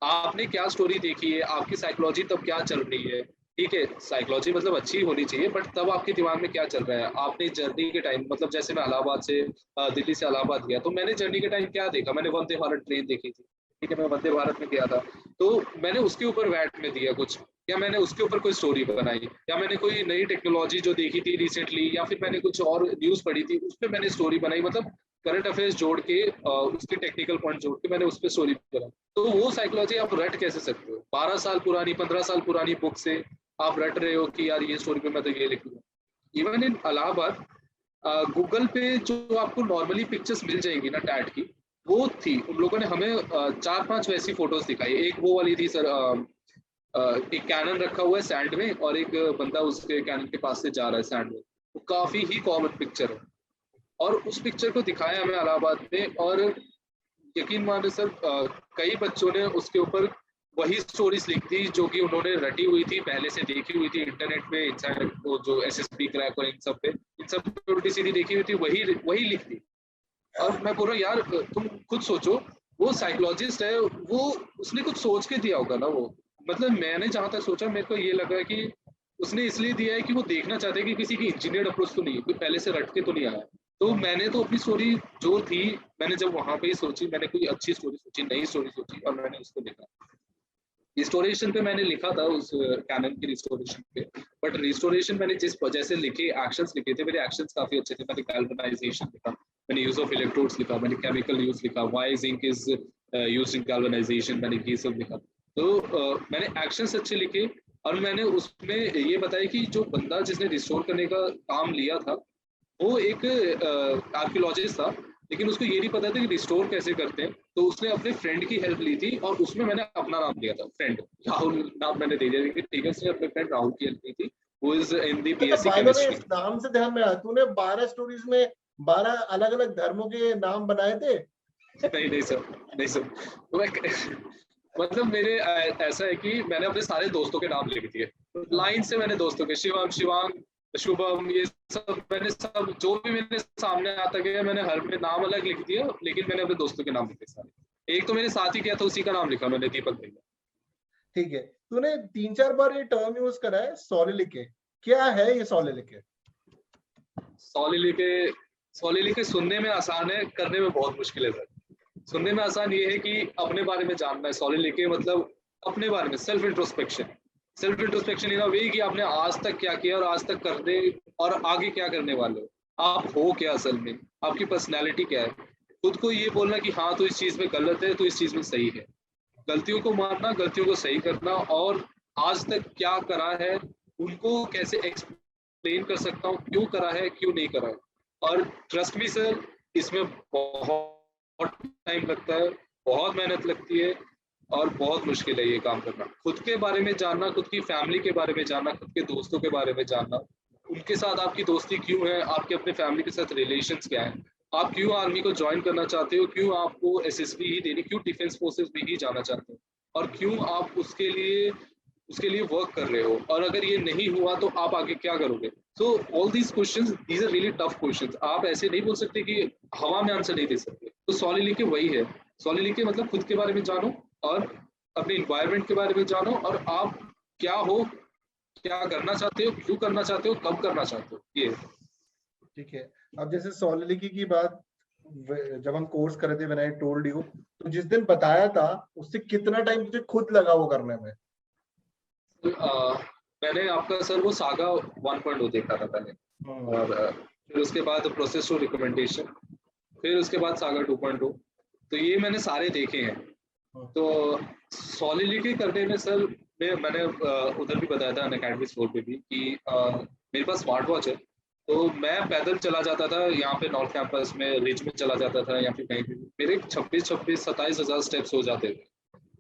आपने क्या स्टोरी देखी है, आपकी साइकोलॉजी तब क्या चल रही है। ठीक है, साइकोलॉजी मतलब अच्छी होनी चाहिए, बट तब आपके दिमाग में क्या चल रहा है। आपने जर्नी के टाइम, मतलब जैसे मैं इलाहाबाद से दिल्ली से इलाहाबाद गया, तो मैंने जर्नी के टाइम क्या देखा, मैंने वंदे भारत ट्रेन देखी थी। ठीक है, मैं वंदे भारत में गया था, तो मैंने उसके ऊपर वैट में दिया कुछ, या मैंने उसके ऊपर कोई स्टोरी बनाई, या मैंने कोई नई टेक्नोलॉजी जो देखी थी रिसेंटली, या फिर मैंने कुछ और न्यूज पढ़ी थी उस पर मैंने स्टोरी बनाई। मतलब करंट अफेयर्स जोड़ के उसके टेक्निकल पॉइंट जोड़ के मैंने उस पर स्टोरी बनाई। तो वो साइकोलॉजी आप रट कैसे सकते हो? 12 साल पुरानी, 15 साल पुरानी बुक से आप रट रहे हो कि यार ये स्टोरी पे मैं तो ये लिखूंगा। इवन इन इलाहाबाद गूगल पे जो आपको नॉर्मली पिक्चर्स मिल जाएंगी ना टैट की, वो थी। उन लोगों ने हमें 4-5 वैसी फोटोज दिखाई। एक वो वाली थी सर, एक कैनन रखा हुआ है सैंड में और एक बंदा उसके कैनन के पास से जा रहा है सैंड में, वो काफी ही कॉमन पिक्चर है। और उस पिक्चर को दिखाया हमें इलाहाबाद में, और यकीन माने सर कई बच्चों ने उसके ऊपर वही स्टोरीज लिख दी जो कि उन्होंने रटी हुई थी, पहले से देखी हुई थी इंटरनेट पे, इंसाइड वो जो एसएसपी क्रैक और इन सब पे उल्टी सीधी देखी हुई थी, वही वही लिख दी। और मैं बोल रहा हूँ यार, तुम खुद सोचो, वो साइकोलॉजिस्ट है, वो उसने कुछ सोच के दिया होगा ना वो। मतलब मैंने जहां तक सोचा, मेरे को ये लगा कि उसने इसलिए दिया है कि वो देखना चाहते हैं कि किसी की इंजीनियर्ड अप्रोच तो नहीं है, कोई पहले से रट के तो नहीं आया। तो मैंने तो अपनी स्टोरी जो थी, मैंने जब वहां पे ही सोची, मैंने कोई अच्छी स्टोरी सोची, नई स्टोरी सोची, और मैंने उसको लिखा। रिस्टोरेशन पे मैंने लिखा था उस कैनन की रिस्टोरेशन पे, बट रिस्टोरेशन मैंने जिस वजह से लिखे, एक्शंस लिखे थे, मेरे एक्शंस काफी अच्छे थे। मैंने गैल्वेनाइजेशन लिखा, मैंने यूज ऑफ इलेक्ट्रोड्स लिखा, मैंने केमिकल यूज लिखा, why zinc is used in galvanisation, मैंने ये सब लिखा। तो मैंने एक्शंस अच्छे लिखे, और मैंने उसमें ये बताया कि जो बंदा जिसने रिस्टोर करने का काम लिया था, वो एक आर्कियोलॉजिस्ट था, लेकिन उसको ये नहीं पता था कि रिस्टोर कैसे करते हैं। तो उसने अपने फ्रेंड की हेल्प ली थी, और उसमें मैंने अपना नाम दिया था, फ्रेंड राहुल नाम मैंने दे दिया था। ठीक है, उसने अपने फ्रेंड राहुल की हेल्प ली थी, वो इज इन दी अच्छा, BSc by the way, chemistry. इस नाम से ध्यान में आया, तूने 12 स्टोरीज में 12 अलग अलग धर्मों के नाम बनाए थे? नहीं नहीं सर, नहीं सर, तो मैं मतलब मेरे ऐसा है कि मैंने अपने सारे दोस्तों के नाम लिख दिए, लाइन से। मैंने दोस्तों के शिवम, शिवांग, शुभम, ये सब मैंने सब जो भी मेरे सामने आता गया, मैंने हर में नाम अलग लिख दिया, लेकिन मैंने अपने दोस्तों के नाम लिखे सारे। एक तो मेरे साथ ही किया था, उसी का नाम लिखा मैंने, दीपक भैया। ठीक है, तूने 3-4 बार ये टर्म यूज करा है, सॉलिलिके। क्या है ये सॉलिलिके? सॉलिलिके सुनने में आसान है, करने में बहुत मुश्किल है सर। सुनने में आसान ये है कि अपने बारे में जानना है। सॉलिलिके मतलब अपने बारे में सेल्फ इंट्रोस्पेक्शन इन अ वे कि आपने आज तक क्या किया और आज तक करने और आगे क्या करने वाले हो, आप हो क्या असल में, आपकी पर्सनैलिटी क्या है। खुद को ये बोलना कि हाँ तो इस चीज में गलत है तो इस चीज में सही है, गलतियों को मानना, गलतियों को सही करना, और आज तक क्या करा है उनको कैसे एक्सप्लेन कर सकता हूँ, क्यों करा है क्यों नहीं करा है। और ट्रस्ट मी सर, इसमें बहुत टाइम लगता है, बहुत मेहनत लगती है और बहुत मुश्किल है ये काम करना। खुद के बारे में जानना, खुद की फैमिली के बारे में जानना, खुद के दोस्तों के बारे में जानना, उनके साथ आपकी दोस्ती क्यों है, आपके अपने फैमिली के साथ रिलेशंस क्या है, आप क्यों आर्मी को ज्वाइन करना चाहते हो, क्यों आपको एसएसबी ही देनी, क्यों डिफेंस फोर्सेस में ही जाना चाहते हो, और क्यों आप उसके लिए वर्क कर रहे हो, और अगर ये नहीं हुआ तो आप आगे क्या करोगे। So all these questions, these are really tough questions. आप ऐसे नहीं बोल सकते कि हवा में आंसर नहीं दे सकते। तो सॉलिलिके वही है। सॉलिलिके मतलब खुद के बारे में जानो और अपने इन्वायरमेंट के बारे में जानो, और आप क्या हो, क्या करना चाहते हो, क्यों करना चाहते हो, कब करना चाहते हो, ये। ठीक है, अब जैसे सॉलिलिके की बात जब हम कोर्स कर रहे थे, व्हेन आई टोल्ड यू, तो जिस दिन बताया था उससे कितना टाइम तुझे खुद लगा वो करने में? मैंने आपका सर वो सागा 1.0 देखा था पहले, और फिर उसके बाद प्रोसेस टू रिकमेंडेशन, फिर उसके बाद सागा 2.0, तो ये मैंने सारे देखे हैं। तो सॉलिलिटी करने में सर मैंने उधर भी बताया था अनअकैडमी स्टोर पे भी कि मेरे पास स्मार्ट वॉच है, तो मैं पैदल चला जाता था यहाँ पे नॉर्थ कैंपस में, रिज में चला जाता था या फिर कहीं भी, मेरे 27,000 स्टेप्स हो जाते थे।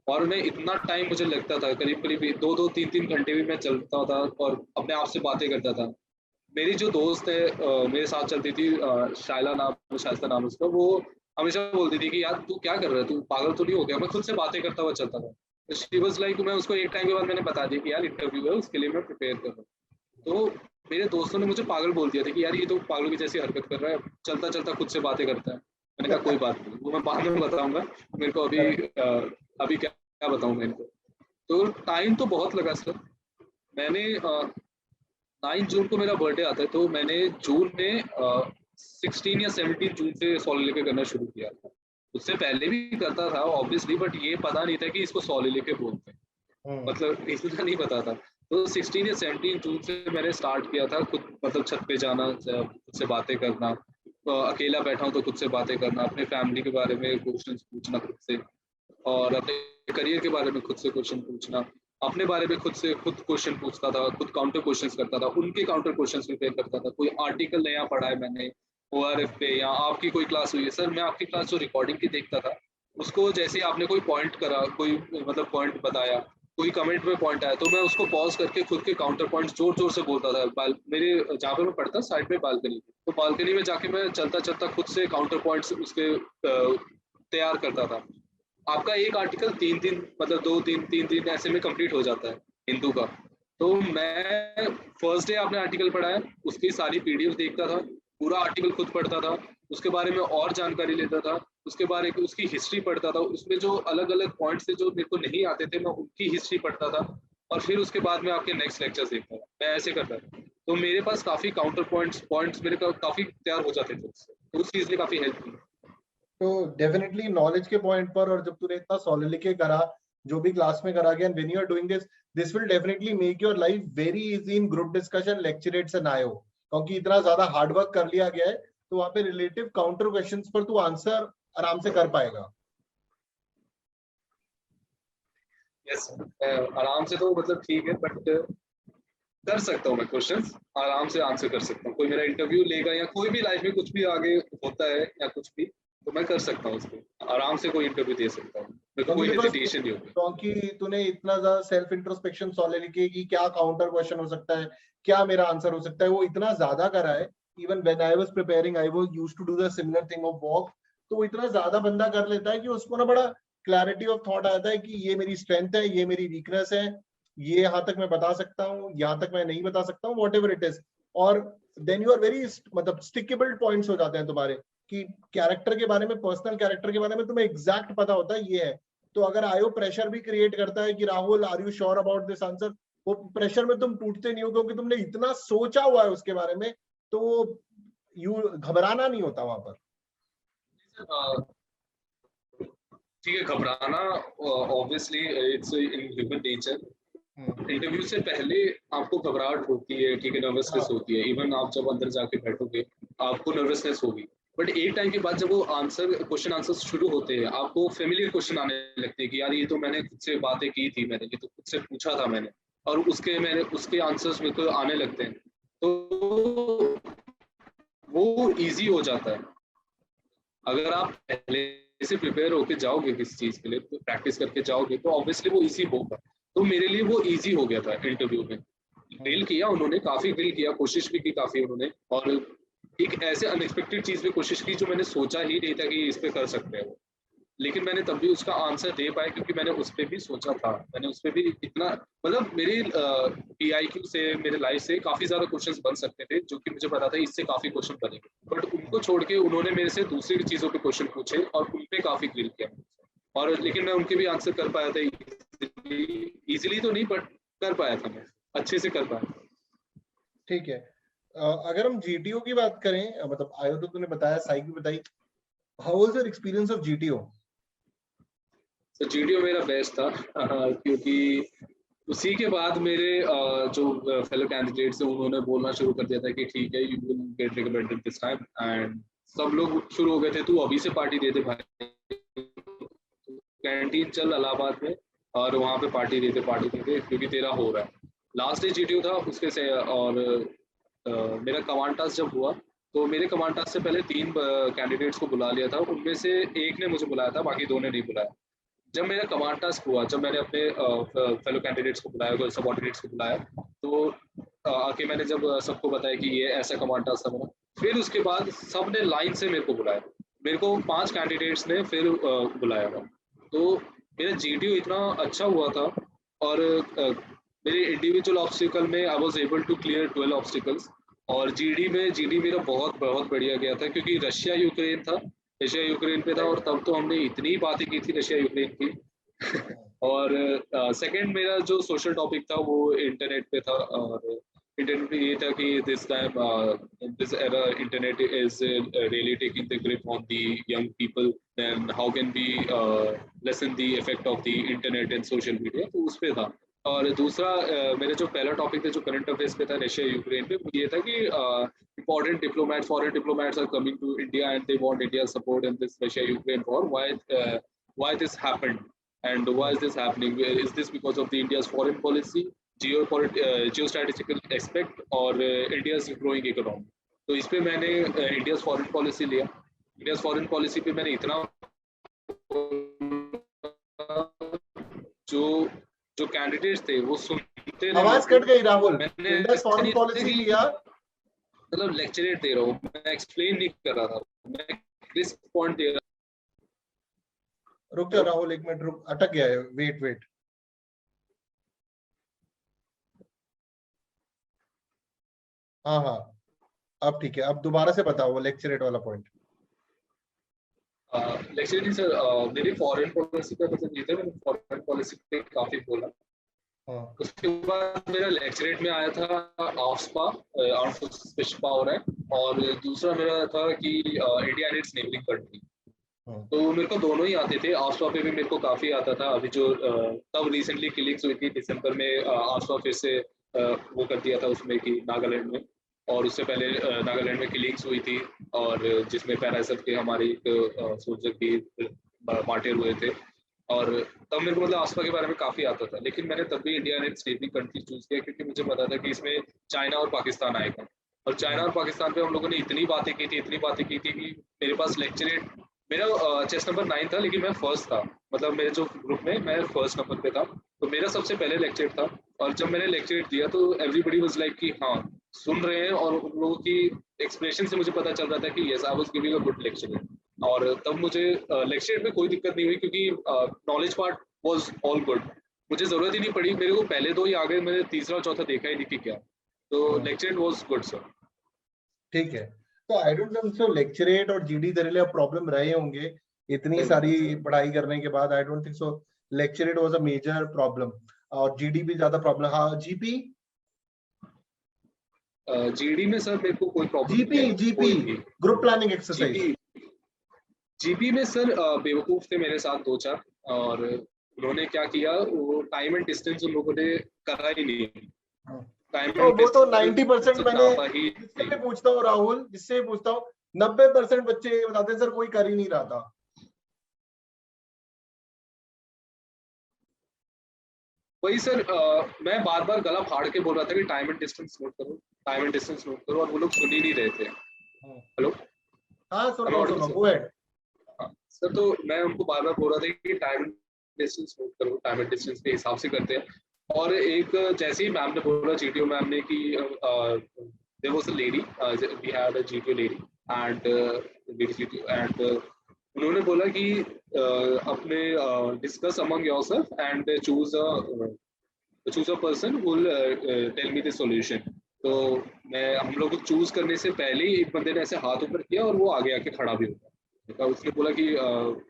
और मैं इतना टाइम मुझे लगता था, करीब करीब 2-3 घंटे भी मैं चलता था और अपने आप से बातें करता था। मेरी जो दोस्त है मेरे साथ चलती थी, शाइस्ता नाम उसका, वो हमेशा बोलती थी कि यार तू क्या कर रहा है, तू पागल तो नहीं हो गया। मैं खुद से बातें करता हुआ चलता था। शी वाज लाइक, मैं उसको एक टाइम के बाद मैंने बता दिया कि यार इंटरव्यू है, उसके लिए मैं प्रिपेयर कर रहा हूँ। तो मेरे दोस्तों ने मुझे पागल बोल दिया था कि यार ये तो पागलों की जैसी हरकत कर रहा है, चलता चलता खुद से बातें करता है। मैंने कहा कोई बात नहीं, वो मैं बाद में बताऊंगा, मेरे को अभी क्या बताऊं मैं इनको। तो टाइम तो बहुत लगा सर। मैंने 9 जून को मेरा बर्थडे आता है, तो मैंने जून में 16 या 17 जून से सॉलिलिके करना शुरू किया था। उससे पहले भी करता था ऑब्वियसली, बट ये पता नहीं था कि इसको सॉलिलिके बोलते हैं, मतलब इतना नहीं पता था। तो 16 या 17 जून से मैंने स्टार्ट किया था खुद, मतलब छत पे जाना, खुद से बातें करना, अकेला बैठा हूँ तो खुद से बातें करना, अपने फैमिली के बारे में क्वेश्चन पूछना खुद से, और अपने करियर के बारे में खुद से क्वेश्चन पूछना, अपने बारे में खुद से खुद क्वेश्चन पूछता था, खुद काउंटर क्वेश्चंस करता था, उनके काउंटर क्वेश्चंस प्रिपेयर करता था। कोई आर्टिकल नया पढ़ा है मैंने ओआरएफ पे, या आपकी कोई क्लास हुई है सर, मैं आपकी क्लास जो रिकॉर्डिंग की देखता था, उसको जैसे आपने कोई पॉइंट करा, कोई मतलब पॉइंट बताया, कोई कमेंट में पॉइंट आया, तो मैं उसको पॉज करके खुद के काउंटर पॉइंट जोर जोर से बोलता था। मेरे जहाँ पे मैं पढ़ता साइड में बालकनी, तो बालकनी में जाके मैं चलता चलता खुद से काउंटर पॉइंट्स उसके तैयार करता था। आपका एक आर्टिकल 3 दिन, मतलब 2 दिन 3 दिन ऐसे में कंप्लीट हो जाता है हिंदू का। तो मैं फर्स्ट डे आपने आर्टिकल पढ़ा है, उसकी सारी पीडीएफ देखता था, पूरा आर्टिकल खुद पढ़ता था, उसके बारे में और जानकारी लेता था, उसके बारे में उसकी हिस्ट्री पढ़ता था, उसमें जो अलग अलग पॉइंट्स थे जो मेरे को नहीं आते थे, मैं उनकी हिस्ट्री पढ़ता था, और फिर उसके बाद में आपके नेक्स्ट लेक्चर देखता था। मैं ऐसे करता था, तो मेरे पास काफी काउंटर पॉइंट्स मेरे काफी तैयार हो जाते थे उससे, तो उस चीज ने काफी हेल्प की। तो डेफिनेटली नॉलेज के पॉइंट पर, और जब तूने इतना सॉलिलिके करा, जो भी क्लास में करा गया, and when you are doing this will definitely make your life very easy in group discussion, lecturettes and IO, क्योंकि इतना ज्यादा हार्ड वर्क कर लिया गया है, तो वहां पे रिलेटिव काउंटर क्वेश्चंस पर तू आंसर आराम से कर पाएगा। यस, आराम से तो मतलब ठीक है, बट कर सकता हूँ मैं क्वेश्चंस आराम से आंसर कर सकता हूँ। कोई मेरा इंटरव्यू लेगा या कोई भी लाइफ में कुछ भी आगे होता है या कुछ भी, तो मैं कर सकता हूँ उसको आराम से, कोई इंटरव्यू दे सकता हूँ, मेरे को कोई हेजिटेशन नहीं होगी। क्योंकि तूने इतना ज्यादा सेल्फ इंट्रोस्पेक्शन सॉलिलिटी की, क्या काउंटर क्वेश्चन हो सकता है, क्या मेरा आंसर हो सकता है, वो इतना ज्यादा करा है। Even when I was preparing, I was used to do the similar thing of walk, तो वो इतना ज्यादा बंदा कर लेता है कि उसको ना बड़ा क्लैरिटी ऑफ थॉट आता है कि ये मेरी स्ट्रेंथ है, ये मेरी वीकनेस है, ये यहाँ तक मैं बता सकता हूँ, यहाँ तक मैं नहीं बता सकता हूँ, वॉट एवर इट इज। और देन यू आर वेरी, मतलब स्टिकेबल पॉइंट्स हो जाते हैं तुम्हारे, कि कैरेक्टर के बारे में, पर्सनल कैरेक्टर के बारे में तुम्हें एग्जैक्ट पता होता है ये है। तो अगर आयो प्रेशर भी क्रिएट करता है कि Rahul are you sure about this answer, वो प्रेशर में तुम टूटते नहीं हो क्योंकि तुमने इतना सोचा हुआ है उसके बारे में, तो यू घबराना नहीं होता वहां पर। ठीक है, घबराना obviously it's in human nature. Interview से पहले आपको घबराहट होती है, ठीक है, नर्वसनेस होती है, इवन आप जब अंदर जाके बैठोगे आपको नर्वसनेस होगी, बट एक टाइम के बाद जब वो क्वेश्चन आंसर शुरू होते हैं, आपको फेमिलियर क्वेश्चन आने लगते हैं कि यार ये तो मैंने खुद से बातें की थी, मैंने ये तो खुद से पूछा था मैंने, और उसके आंसर्स मेरे को आने लगते हैं, तो वो इजी हो जाता है। अगर आप पहले से प्रिपेयर होके जाओगे किसी चीज के लिए, तो प्रैक्टिस करके जाओगे, तो ऑब्वियसली वो इजी होगा। तो मेरे लिए वो इजी हो गया था इंटरव्यू में। ड्रिल किया उन्होंने, काफी ड्रिल किया, कोशिश भी की काफी उन्होंने, और एक ऐसे अनएक्सपेक्टेड चीज पे कोशिश की जो मैंने सोचा ही नहीं था कि इस पे कर सकते हैं वो, लेकिन मैंने तब भी उसका आंसर दे पाया क्योंकि मैंने उस पर भी सोचा था, मैंने उस पर भी इतना, मतलब मेरी PIQ से, मेरे लाइफ से काफी ज्यादा क्वेश्चंस बन सकते थे जो कि मुझे पता था इससे काफी क्वेश्चन बनेंगे, बट उनको छोड़ के उन्होंने मेरे से दूसरी चीजों पे क्वेश्चन पूछे और उन पे काफी ग्रिल किया, और लेकिन मैं उनके भी आंसर कर पाया था, इजीली तो नहीं बट कर पाया था, मैं अच्छे से कर पाया। ठीक है, अगर हम GTO की बात करें, मतलब आयो तो तूने बताया, साई की बताई, how was your experience of GTO? तो GTO मेरा बेस्ट था क्योंकि उसी के बाद मेरे जो फेलो कैंडिडेट्स हैं उन्होंने बोलना शुरू कर दिया था कि ठीक है, you will get recommended this time, and सब लोग शुरू हो गए थे, तू अभी से पार्टी दे दे भाई, कैंटीन चल इलाहाबाद में और वहाँ पे पार्टी दे दे क्योंकि तेरा हो रहा है। लास्ट डे GTO था उसके से, और मेरा कमांड टास्क जब हुआ तो मेरे कमांड टास्क से पहले 3 कैंडिडेट्स को बुला लिया था, उनमें से एक ने मुझे बुलाया था, बाकी 2 ने नहीं बुलाया। जब मेरा कमांड टास्क हुआ, जब मैंने अपने फेलो कैंडिडेट्स को बुलाया, सबऑर्डिनेट्स को बुलाया, तो आके मैंने जब सबको बताया कि ये ऐसा कमांड टास्क था मेरा, फिर उसके बाद सब ने लाइन से मेरे को बुलाया, मेरे को 5 कैंडिडेट्स ने फिर बुलाया था, तो मेरा GTO इतना अच्छा हुआ था, और मेरे इंडिविजुअल ऑब्स्टिकल में I was able to clear 12 obstacles, और GD मेरा बहुत बहुत बढ़िया गया था क्योंकि रशिया यूक्रेन था, रशिया यूक्रेन पे था, और तब तो हमने इतनी बातें की थी रशिया यूक्रेन की और सेकंड मेरा जो सोशल टॉपिक था वो इंटरनेट पे था, और इंटरनेट पे ये था कि this time this era internet is really taking the grip on the young people, then how can be lessen the effect of the internet and social media, तो उस पे था। और दूसरा मेरा जो पहला टॉपिक था जो करंट अफेयर्स पे था रशिया यूक्रेन पे, वो ये था कि important diplomats, foreign diplomats are coming to India and they want India's support in this Russia-Ukraine war. Why this happened and why is this happening? Is this because of the India's foreign policy, geostrategical aspect, or India's growing economy? तो इस पे मैंने India's foreign policy लिया। India's foreign policy पे मैंने इतना जो candidates थे वो सुनते, आवाज कट गई राहुल, मैंने इंडियस फॉरेन पॉलिसी लिया, मतलब लेक्चरेट दे रहा हूँ, मैं एक्सप्लेन नहीं कर रहा था, मैं क्रिस्प पॉइंट दे रहा। रुक जा राहुल, एक मिनट रुक, अटक गया है, वेट। हाँ, अब ठीक है, अब दोबारा से बताओ वो लेक्चरेट वाला पॉइंट। लेक्चरेट सर, मेरी फॉरेन पॉलिसी का मतलब ये था, मैंने फॉरेन पॉलिसी पे काफी बोला। उसके बाद मेरा लेक्चरेट में आया था AFSPA, armed forces special power है, और दूसरा मेरा था कि India and it's neighbouring country. तो मेरे को दोनों ही आते थे, आफ्सपा पे भी मेरे को काफी आता था। अभी जो तब रिसेंटली किलिंग्स हुई थी दिसंबर में, आफ्सपा फिर से वो कर दिया था उसमें कि नागालैंड में, और उससे पहले नागालैंड में किलिंग्स हुई थी, और जिसमें पैरासफ के हमारे एक सोल्जर भी मार्टिर हुए थे, और तब मेरे को मतलब आफ्सपा के बारे में काफी आता था। लेकिन मैंने तब भी India and neighbouring country choose किया क्योंकि मुझे पता था कि इसमें चाइना और पाकिस्तान आएगा, और चाइना और पाकिस्तान पे हम लोगों ने इतनी बातें की थी कि मेरे पास लेक्चरेट, मेरा चेस्ट नंबर 9 था लेकिन मैं फर्स्ट था, मतलब मेरे जो ग्रुप में मैं फर्स्ट नंबर पे था, तो मेरा सबसे पहले लेक्चर था, और जब मैंने लेक्चर दिया तो एवरीबॉडी वाज लाइक कि हाँ सुन रहे हैं, और उन लोगों की एक्सप्रेशन से मुझे पता चल रहा था कि yes I was giving a good lecture, और तब मुझे लेक्चर में कोई दिक्कत नहीं हुई क्योंकि knowledge part was all good, मुझे जरूरत ही नहीं पड़ी, मेरे को पहले 2 ही आ गए, मैंने तीसरा और चौथा देखा ही नहीं कि क्या, तो लेक्चर वाज गुड सर। ठीक है, तो आई डोंट थिंक सो लेक्चरेट और GD तेरे लिए प्रॉब्लम रहे होंगे इतनी सारी पढ़ाई करने के बाद। I don't think so lecturette was a major problem. और जीडी भी ज्यादा प्रॉब्लम। हाँ जीपी, जीडी में सर मेरे को कोई प्रॉब्लम जीपी नहीं है, जीपी कोई भी। Group planning exercise. GP GP में सर बेवकूफ थे मेरे साथ दो चार, और उन्होंने क्या किया, वो टाइम एंड डिस्टेंस उन लोगों ने करा ही नहीं। टाइम तो एंड वो तो डिस्टेंस 90% मैंने ज्यादा ही जिससे भी पूछता हूँ राहुल, जिससे भी पूछता हूँ 90% बच्चे बताते हैं सर कोई कर ही नहीं रहा था। वही सर, मैं बार बार गला फाड़ के बोल रहा था कि टाइम एंड डिस्टेंस नोट करो, टाइम एंड डिस्टेंस नोट करो, और वो लोग सुन ही नहीं रहे थे। हेलो, हाँ सुन रहा हूँ, सर। Go ahead. सर तो मैं उनको बार बार बोल रहा था कि टाइम एंड डिस्टेंस नोट करो, टाइम एंड डिस्टेंस के हिसाब से करते हैं। और एक जैसे ही मैम ने बोला, जीटीओ मैम ने, कि there was a lady, we had a GTO lady and lady GTO, and उन्होंने बोला कि अपने discuss among yourself and choose a person who will tell me the solution. तो हम लोग को चूज करने से पहले ही एक बंदे ने ऐसे हाथ ऊपर किया और वो आगे आके खड़ा भी हो गया। उसने बोला कि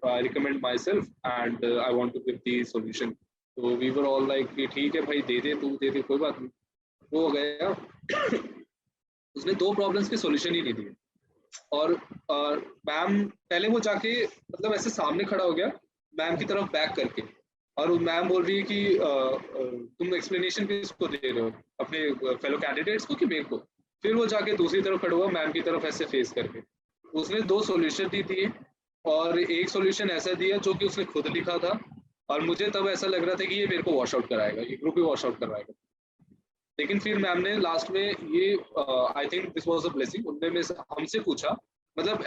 I recommend myself and I want to give the solution. तो वी वर ऑल लाइक कि ठीक है भाई, दे दे, तू दे दे, कोई बात नहीं। वो हो गया। उसने दो प्रॉब्लम्स के सॉल्यूशन ही नहीं दिए। और मैम पहले वो जाके मतलब ऐसे सामने खड़ा हो गया मैम की तरफ बैक करके, और मैम बोल रही है कि तुम एक्सप्लेनेशन किसको दे रहे हो, अपने फेलो कैंडिडेट्स को कि मेरे को। फिर वो जाके दूसरी तरफ खड़ा हुआ मैम की तरफ ऐसे फेस करके, उसने दो सॉल्यूशन दी दिए, और एक सॉल्यूशन ऐसा दिया जो कि उसने खुद लिखा था, और मुझे तब ऐसा लग रहा था कि ये मेरे को वॉश आउट कराएगा, ये ग्रुप ही वॉश आउट कराएगा। लेकिन फिर मैम ने लास्ट में ये, I think this was a blessing, उन्होंने हमसे पूछा, मतलब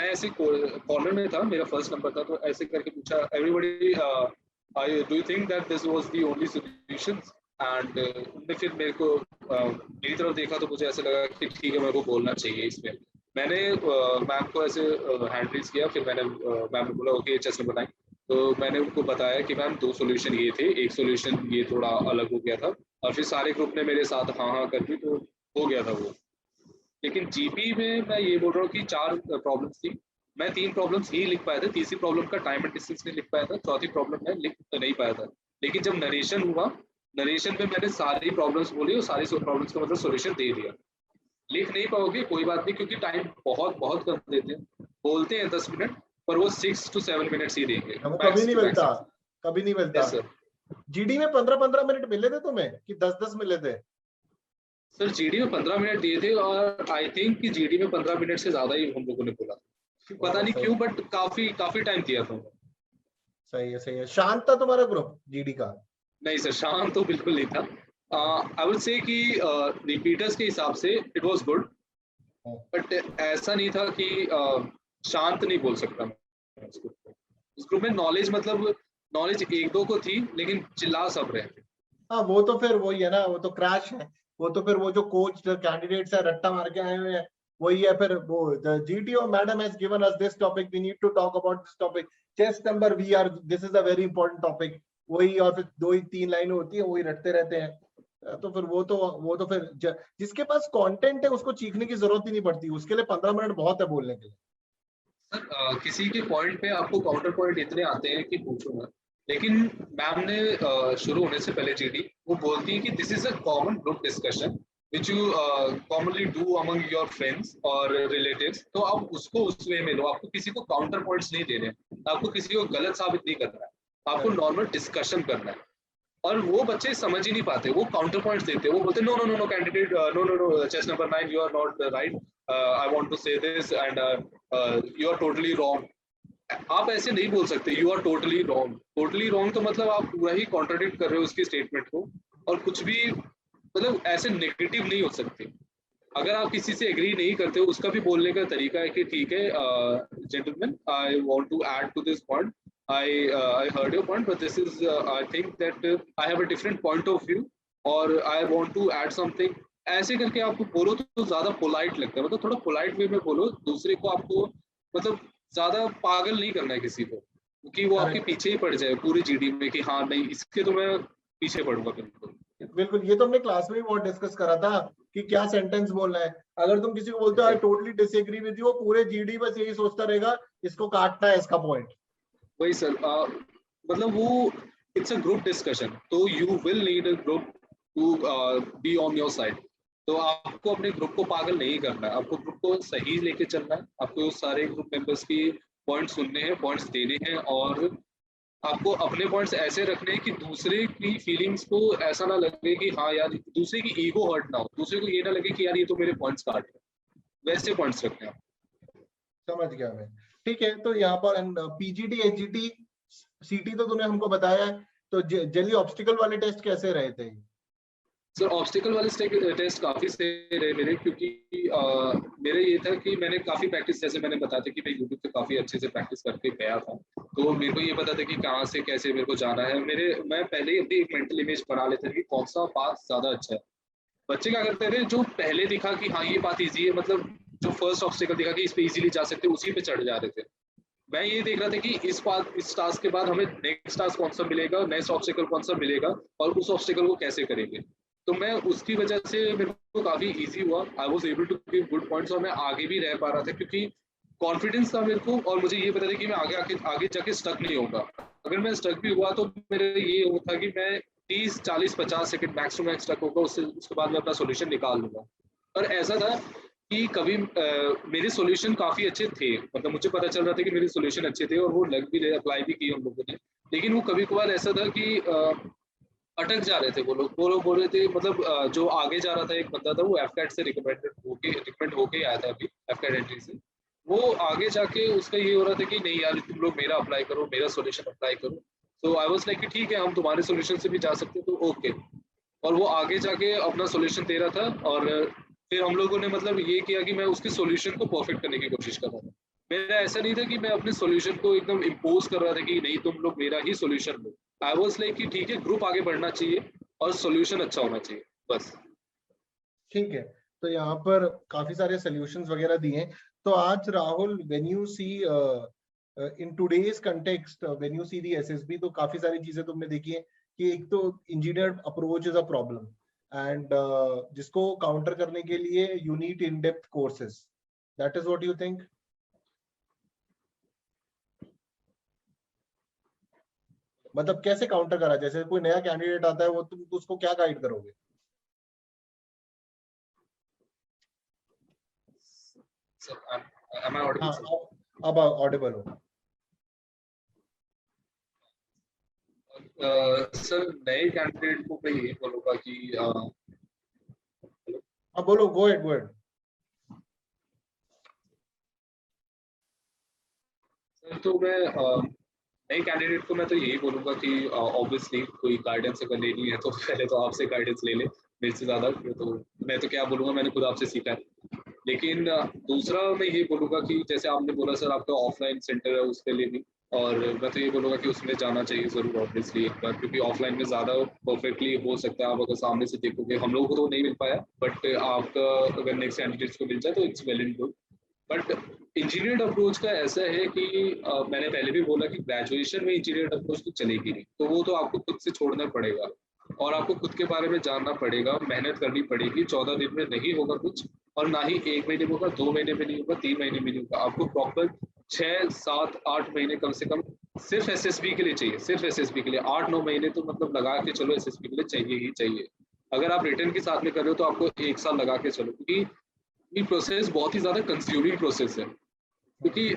मैं ऐसे कॉर्नर में था, मेरा फर्स्ट नंबर था, तो ऐसे करके पूछा, everybody do you think that this was the only solution? And उन्होंने फिर मेरे को मेरी तरफ देखा, तो मुझे ऐसा लगा कि ठीक है, मेरे को बोलना चाहिए इसमें। मैंने मैम को ऐसे हैंड रेज किया, फिर मैंने मैम ने बोला ओके चेस्ट नंबर 9। तो मैंने उनको बताया कि मैम दो सॉल्यूशन ये थे, एक सॉल्यूशन ये थोड़ा अलग हो गया था, और फिर सारे ग्रुप ने मेरे साथ हाँ हाँ कर दी, तो हो गया था वो। लेकिन जीपी में मैं ये बोल रहा हूँ कि चार प्रॉब्लम्स थी, मैं तीन प्रॉब्लम्स ही लिख पाया था, तीसरी प्रॉब्लम का टाइम एंड डिस्टेंस नहीं लिख पाया था, चौथी प्रॉब्लम मैं लिख नहीं पाया था। लेकिन जब नरेशन हुआ, नरेशन में मैंने सारी प्रॉब्लम्स बोली और सारी प्रॉब्लम्स का मतलब सॉल्यूशन दे दिया। लिख नहीं पाओगे कोई बात नहीं, क्योंकि टाइम बहुत बहुत कम देते हैं, बोलते हैं 10 मिनट, पर वो 6 to 7 मिनट्स ही देंगे, वो कभी मैक्स नहीं टू मिलता, मैक्स। कभी नहीं मिलता। Yes sir. जीडी में 15-15 मिनट मिले थे तुम्हें कि 10-10 मिले थे? सर जीडी में 15 मिनट दिए थे, और आई थिंक कि जीडी में 15 मिनट से ज्यादा ही हम लोगों ने बोला, पता नहीं सही क्यों, बट काफी काफी टाइम दिया था। सही है, सही है। शांत था तुम्हारा ग्रुप जीडी का? नहीं सर, शाम तो बिल्कुल नहीं था। आई वुड से कि रिपीटर्स के हिसाब से इट वाज गुड, बट ऐसा नहीं था कि शांत नहीं बोल सकता मैं उस ग्रुप में। नॉलेज मतलब नॉलेज एक दो को थी, लेकिन चिल्ला सब रहे थे। हाँ वो तो फिर वही है ना, वो तो क्रैश है। वो तो फिर वो जो कोच कैंडिडेट्स है रट्टा मार के आए हुए हैं, वही है। फिर वो the GTO madam has given us this topic, we need to talk about this topic, chest number we are, this is a very important topic. वही, और फिर दो ही तीन लाइनें होती है, वही रटते रहते हैं। तो फिर वो तो फिर जिसके पास कंटेंट है उसको चीखने की जरूरत ही नहीं पड़ती, उसके लिए 15 मिनट बहुत है बोलने के लिए। सर किसी के पॉइंट पे आपको काउंटर पॉइंट इतने आते हैं कि पूछो मत। लेकिन मैम ने शुरू होने से पहले जीडी वो बोलती है कि this is a common group discussion which you commonly do among your friends और रिलेटिव्स। तो आप उसको उस वे में लो, आपको किसी को काउंटर पॉइंट्स नहीं देने, आपको किसी को गलत साबित नहीं करना है, आपको नॉर्मल डिस्कशन करना है। और वो बच्चे समझ ही नहीं पाते, वो काउंटर पॉइंट्स देते हैं, वो बोलते no no no no candidate, no no no chest number 9 you are not right, I want to say this and you are totally wrong. आप ऐसे नहीं बोल सकते you are totally wrong. Totally wrong तो मतलब आप पूरा ही कॉन्ट्राडिक्ट कर रहे हो उसकी स्टेटमेंट को, और कुछ भी मतलब ऐसे नेगेटिव नहीं हो सकते। अगर आप किसी से एग्री नहीं करते हो, उसका भी बोलने का तरीका है कि ठीक है gentleman, I want to add to this point, I heard your point, but this is I think that I have a different point of view, और I want to add something। ऐसे करके आपको बोलो तो ज्यादा पोलाइट लगता है, मतलब थोड़ा पोलाइट वे में बोलो दूसरे को, आपको मतलब ज्यादा पागल नहीं करना है किसी को, क्योंकि वो आपके पीछे ही पड़ जाए पूरी जीडी में कि हाँ नहीं इसके तो मैं पीछे पड़ूंगा बिल्कुल। बिल्कुल, ये तो हमने क्लास में भी बहुत डिस्कस करा था कि क्या सेंटेंस बोलना है। अगर तुम किसी को बोलते हो I totally disagree with you, पूरे जीडी बस यही सोचता रहेगा इसको काटना है इसका पॉइंट। वही सर, मतलब वो it's a group discussion, so you will need a group to be on your side. तो आपको अपने ग्रुप को पागल नहीं करना है, आपको ग्रुप को सही लेके चलना है, आपको सारे ग्रुप मेंबर्स की पॉइंट्स सुनने हैं, पॉइंट्स देने हैं, और आपको अपने पॉइंट्स ऐसे रखने हैं कि दूसरे की फीलिंग्स को ऐसा ना लगे कि हाँ यार, दूसरे की ईगो हर्ट ना हो, दूसरे को ये ना लगे कि यार ये तो मेरे पॉइंट्स काट रहे, वैसे पॉइंट्स रखने हैं। समझ गया मैं। ठीक है, तो यहाँ पर पीजीटी, एचजीटी, सीटी तो तूने हमको बताया है, तो जल्दी ऑब्स्टिकल वाले टेस्ट कैसे रहे थे? सर ऑब्स्टिकल वाले टेस्ट काफी सही रहे मेरे, क्योंकि मेरे ये था कि मैंने काफी प्रैक्टिस, जैसे मैंने बताया था कि मैं यूट्यूब पे काफी अच्छे से प्रैक्टिस करके गया था, तो मेरे को ये पता था कि कहाँ से कैसे मेरे को जाना है। मैं पहले ही अपनी एक मेंटल इमेज बना लेता था कि कौन सा पाथ ज्यादा अच्छा है। बच्चे क्या करते थे, जो पहले दिखा कि हाँ ये पाथ ईजी है, मतलब जो फर्स्ट ऑब्स्टिकल दिखा कि इस पे इजीली जा सकते, उसी पे चढ़ जा रहे थे। मैं ये देख रहा था कि इस टास्क के बाद हमें नेक्स्ट टास्क कौन सा मिलेगा, नेक्स्ट ऑब्स्टिकल कौन सा मिलेगा, और उस ऑब्स्टिकल को कैसे करेंगे। तो मैं उसकी वजह से मेरे को काफी इजी हुआ, I was able to give good points, और मैं आगे भी रह पा रहा था क्योंकि कॉन्फिडेंस था मेरे को, और मुझे ये पता था कि मैं आगे जाके स्टक नहीं होगा। अगर मैं स्टक भी हुआ तो मेरे ये होता कि मैं 30, 40, 50 second max to max stuck होगा, उसके बाद मैं अपना सोल्यूशन निकाल लूंगा। और ऐसा था कि कभी मेरे सॉल्यूशन काफी अच्छे थे, मतलब मुझे पता चल रहा था कि मेरे सॉल्यूशन अच्छे थे, और वो लग भी रहे, अप्लाई भी किए हम लोगों ने। लेकिन वो कभी कभार ऐसा था कि अटक जा रहे थे, वो लोग बोल रहे थे, मतलब जो आगे जा रहा था एक बंदा था, वो एफकैट से रिकमेंड होके आया था अभी एफकैट एंट्री से। वो आगे जाके उसका ये हो रहा था कि नहीं यार तुम लोग मेरा अप्लाई करो, मेरा सॉल्यूशन अप्लाई करो। तो आई वाज लाइक कि ठीक है, हम तुम्हारे सॉल्यूशन से भी जा सकते हैं, तो ओके। और वो आगे जाके अपना सॉल्यूशन दे रहा था, और फिर हम लोगों ने मतलब ये किया कि मैं उसके सॉल्यूशन को परफेक्ट करने की कोशिश कर रहा था। मेरा ऐसा नहीं था कि मैं अपने सॉल्यूशन को एकदम इम्पोज कर रहा था कि नहीं तुम लोग मेरा ही सॉल्यूशन लो। आई वाज लाइक कि ठीक है, ग्रुप आगे बढ़ना चाहिए और सॉल्यूशन अच्छा होना चाहिए, बस। ठीक है, तो यहाँ पर काफी सारे सॉल्यूशंस वगैरह दिए हैं। तो आज Rahul, when you see in today's context, when you see the SSB, तो काफी सारी चीजें तुमने देखी है कि एक तो engineer approach is a problem, and जिसको काउंटर करने के लिए you need in depth courses, that is what you think? मतलब कैसे काउंटर करा, जैसे कोई नया कैंडिडेट आता है, वो तुम उसको क्या गाइड करोगे? So, am I audible, हाँ, sir? अब ऑडिबल हो। सर नए कैंडिडेट को मैं ये बोलूंगा कि अब बोलो, go at, go at. Sir तो मैं नए कैंडिडेट को मैं तो यही बोलूंगा कि ऑब्वियसली कोई गाइडेंस अगर लेनी है तो पहले तो आपसे गाइडेंस ले ले, मेरे से ज्यादा। तो मैं तो क्या बोलूंगा, मैंने खुद आपसे सीखा है। लेकिन दूसरा मैं ये बोलूंगा कि जैसे आपने बोला सर आपका ऑफलाइन सेंटर है, उसके लिए भी, और मैं तो ये बोलूंगा कि उसमें जाना चाहिए जरूर ऑब्वियसली एक बार, क्योंकि ऑफलाइन में ज्यादा परफेक्टली हो सकता है। आप अगर सामने से देखोगे, हम लोगों को तो नहीं मिल पाया, बट आपका अगर नेक्स्ट कैंडिडेट्स को मिल जाए तो it's well and good. But engineered approach का ऐसा है कि मैंने पहले भी बोला कि ग्रेजुएशन में इंजीनियर्ड अप्रोच तो चलेगी नहीं, तो वो तो आपको खुद से छोड़ना पड़ेगा, और आपको खुद के बारे में जानना पड़ेगा, मेहनत करनी पड़ेगी। 14 दिन में नहीं होगा कुछ, और ना ही 1 महीने में होगा, 2 महीने में नहीं होगा, 3 महीने में नहीं होगा। आपको प्रॉपर 6, 7, 8 महीने कम से कम सिर्फ एसएसबी के लिए चाहिए, सिर्फ एसएसबी के लिए 8-9 महीने तो मतलब लगा के चलो, एसएसबी के लिए चाहिए ही चाहिए। अगर आप रिटर्न के साथ में कर रहे हो तो आपको 1 साल लगा के चलो, क्योंकि ये प्रोसेस बहुत ही ज्यादा कंज्यूमिंग प्रोसेस है। क्योंकि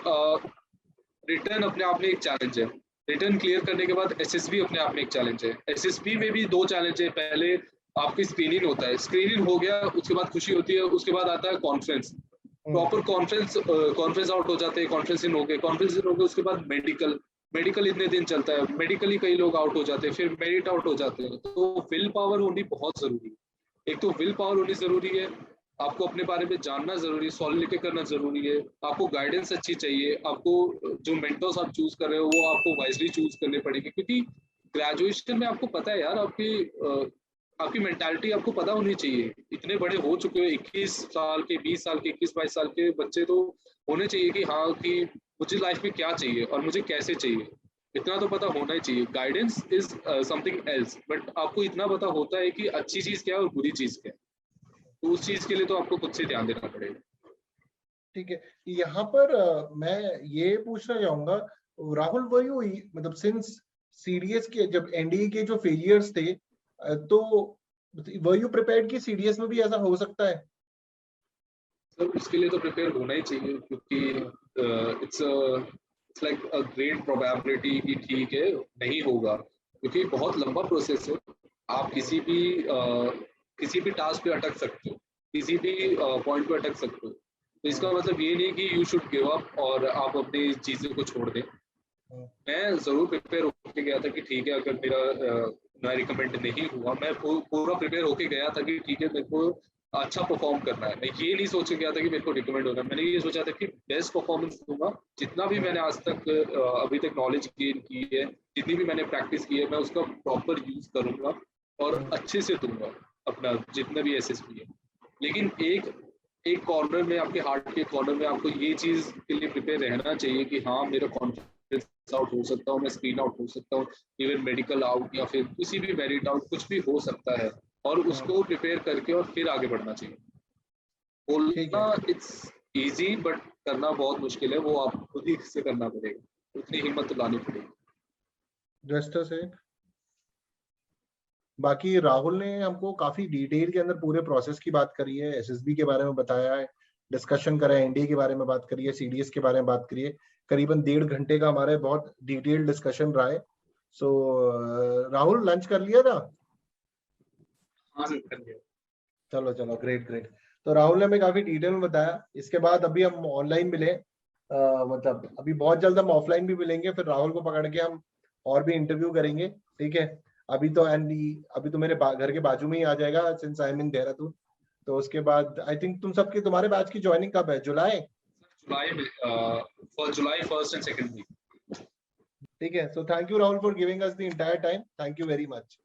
रिटर्न अपने आप में एक चैलेंज है, रिटर्न क्लियर करने के बाद एसएसबी अपने आप में एक चैलेंज है। एसएसबी में भी 2 चैलेंज है, पहले आपकी स्क्रीनिंग होता है, स्क्रीनिंग हो गया उसके बाद खुशी होती है, उसके बाद आता है कॉन्फ्रेंस, प्रॉपर कॉन्फ्रेंस आउट हो जाते हैं, कॉन्फ्रेंस इन हो गए, कॉन्फ्रेंस इन हो गए, उसके बाद मेडिकल इतने दिन चलता है, मेडिकली कई लोग आउट हो जाते हैं, फिर मेरिट आउट हो जाते हैं। तो विल पावर होनी बहुत जरूरी है, एक तो विल पावर होनी जरूरी है, आपको अपने बारे में जानना जरूरी है, सॉल्व लेके करना जरूरी है, आपको गाइडेंस अच्छी चाहिए, आपको जो मेंटर्स आप चूज कर रहे हो वो आपको वाइजली चूज करने पड़ेंगे, क्योंकि ग्रेजुएशन में आपको पता है यार, आपकी मेंटालिटी आपको पता होनी चाहिए। इतने बड़े हो चुके हो, 21 साल के, 20 साल के, 21-22 साल के बच्चे तो होने चाहिए कि हाँ कि मुझे लाइफ में क्या चाहिए और मुझे कैसे चाहिए, इतना तो पता होना ही चाहिए। Guidance is something else, but आपको इतना पता होता है कि अच्छी चीज क्या है और बुरी चीज क्या है, तो उस चीज के लिए तो आपको खुद से ध्यान देना पड़ेगा। ठीक है, यहाँ पर मैं ये पूछना चाहूंगा, राहुल, वो यू मतलब सिंस सीडीएस के जब एनडीए के जो फेलियर्स थे, तो वर यू प्रिपेयर्ड कि सीडीएस में भी ऐसा हो सकता है? सर उसके लिए तो प्रिपेयर होना ही चाहिए, क्योंकि it's like a great probability कि ठीक है नहीं होगा, क्योंकि बहुत लंबा प्रोसेस है। आप किसी भी टास्क पे अटक सकते हो, किसी भी पॉइंट पे अटक सकते हो। तो इसका मतलब ये नहीं कि यू शुड गिव अप और आप अपनी चीज़ों को छोड़ दें। मैं ज़रूर प्रिपेयर होके गया था कि ठीक है, अगर मैं रिकमेंड नहीं हुआ, मैं पूरा प्रिपेयर होके गया था कि ठीक है मेरे को अच्छा परफॉर्म करना है। मैं ये नहीं सोच के गया था कि मेरे को रिकमेंड होना है। मैंने ये सोचा था कि बेस्ट परफॉर्मेंस दूंगा, जितना भी मैंने आज तक अभी तक नॉलेज गेन की है, जितनी भी मैंने प्रैक्टिस की है, मैं उसका प्रॉपर यूज करूंगा और अच्छे से दूंगा अपना जितना भी एसएसपी है। लेकिन एक एक कॉर्नर में, आपके हार्ट के कॉर्नर में आपको ये चीज के लिए प्रिपेयर रहना चाहिए कि हाँ मेरा कॉन्फिडेंस आउट हो सकता हूँ, मैं स्क्रीन आउट हो सकता हूँ, इवन मेडिकल आउट या फिर किसी भी मेरिट आउट, कुछ भी हो सकता है। और उसको प्रिपेयर करके और फिर आगे बढ़ना चाहिए। ठीक बोलना है, इट्स इजी, बट करना बहुत मुश्किल है। वो आप खुद ही से करना पड़ेगा, उतनी हिम्मत तो लानी पड़ेगी। जस्ट से बाकी राहुल ने हमको काफी डिटेल के अंदर पूरे प्रोसेस की बात करी है, एसएसबी के बारे में बताया है, डिस्कशन करा है, एनडीए के बारे में बात करी है, सीडीएस के बारे में बात करी है। करीबन 1.5 घंटे का हमारे बहुत डिटेल डिस्कशन रहा है। सो राहुल लंच कर लिया था? हाँ सर, कर लिया। चलो चलो, ग्रेट ग्रेट। तो राहुल ने हमें काफी डिटेल में बताया। इसके बाद अभी हम ऑनलाइन मिले, मतलब अभी बहुत जल्द हम ऑफलाइन भी मिलेंगे, फिर राहुल को पकड़ के हम और भी इंटरव्यू करेंगे, ठीक है? अभी तो अभी तो मेरे घर के बाजू में ही आ जाएगा, सिंस आई एम इन देहरादून। तो उसके बाद आई थिंक तुम्हारे बैच की ज्वाइनिंग कब है? जुलाई? जुलाई में, for July 1st and 2nd week. ठीक है। So thank you Rahul for giving us the entire time. Thank you very much.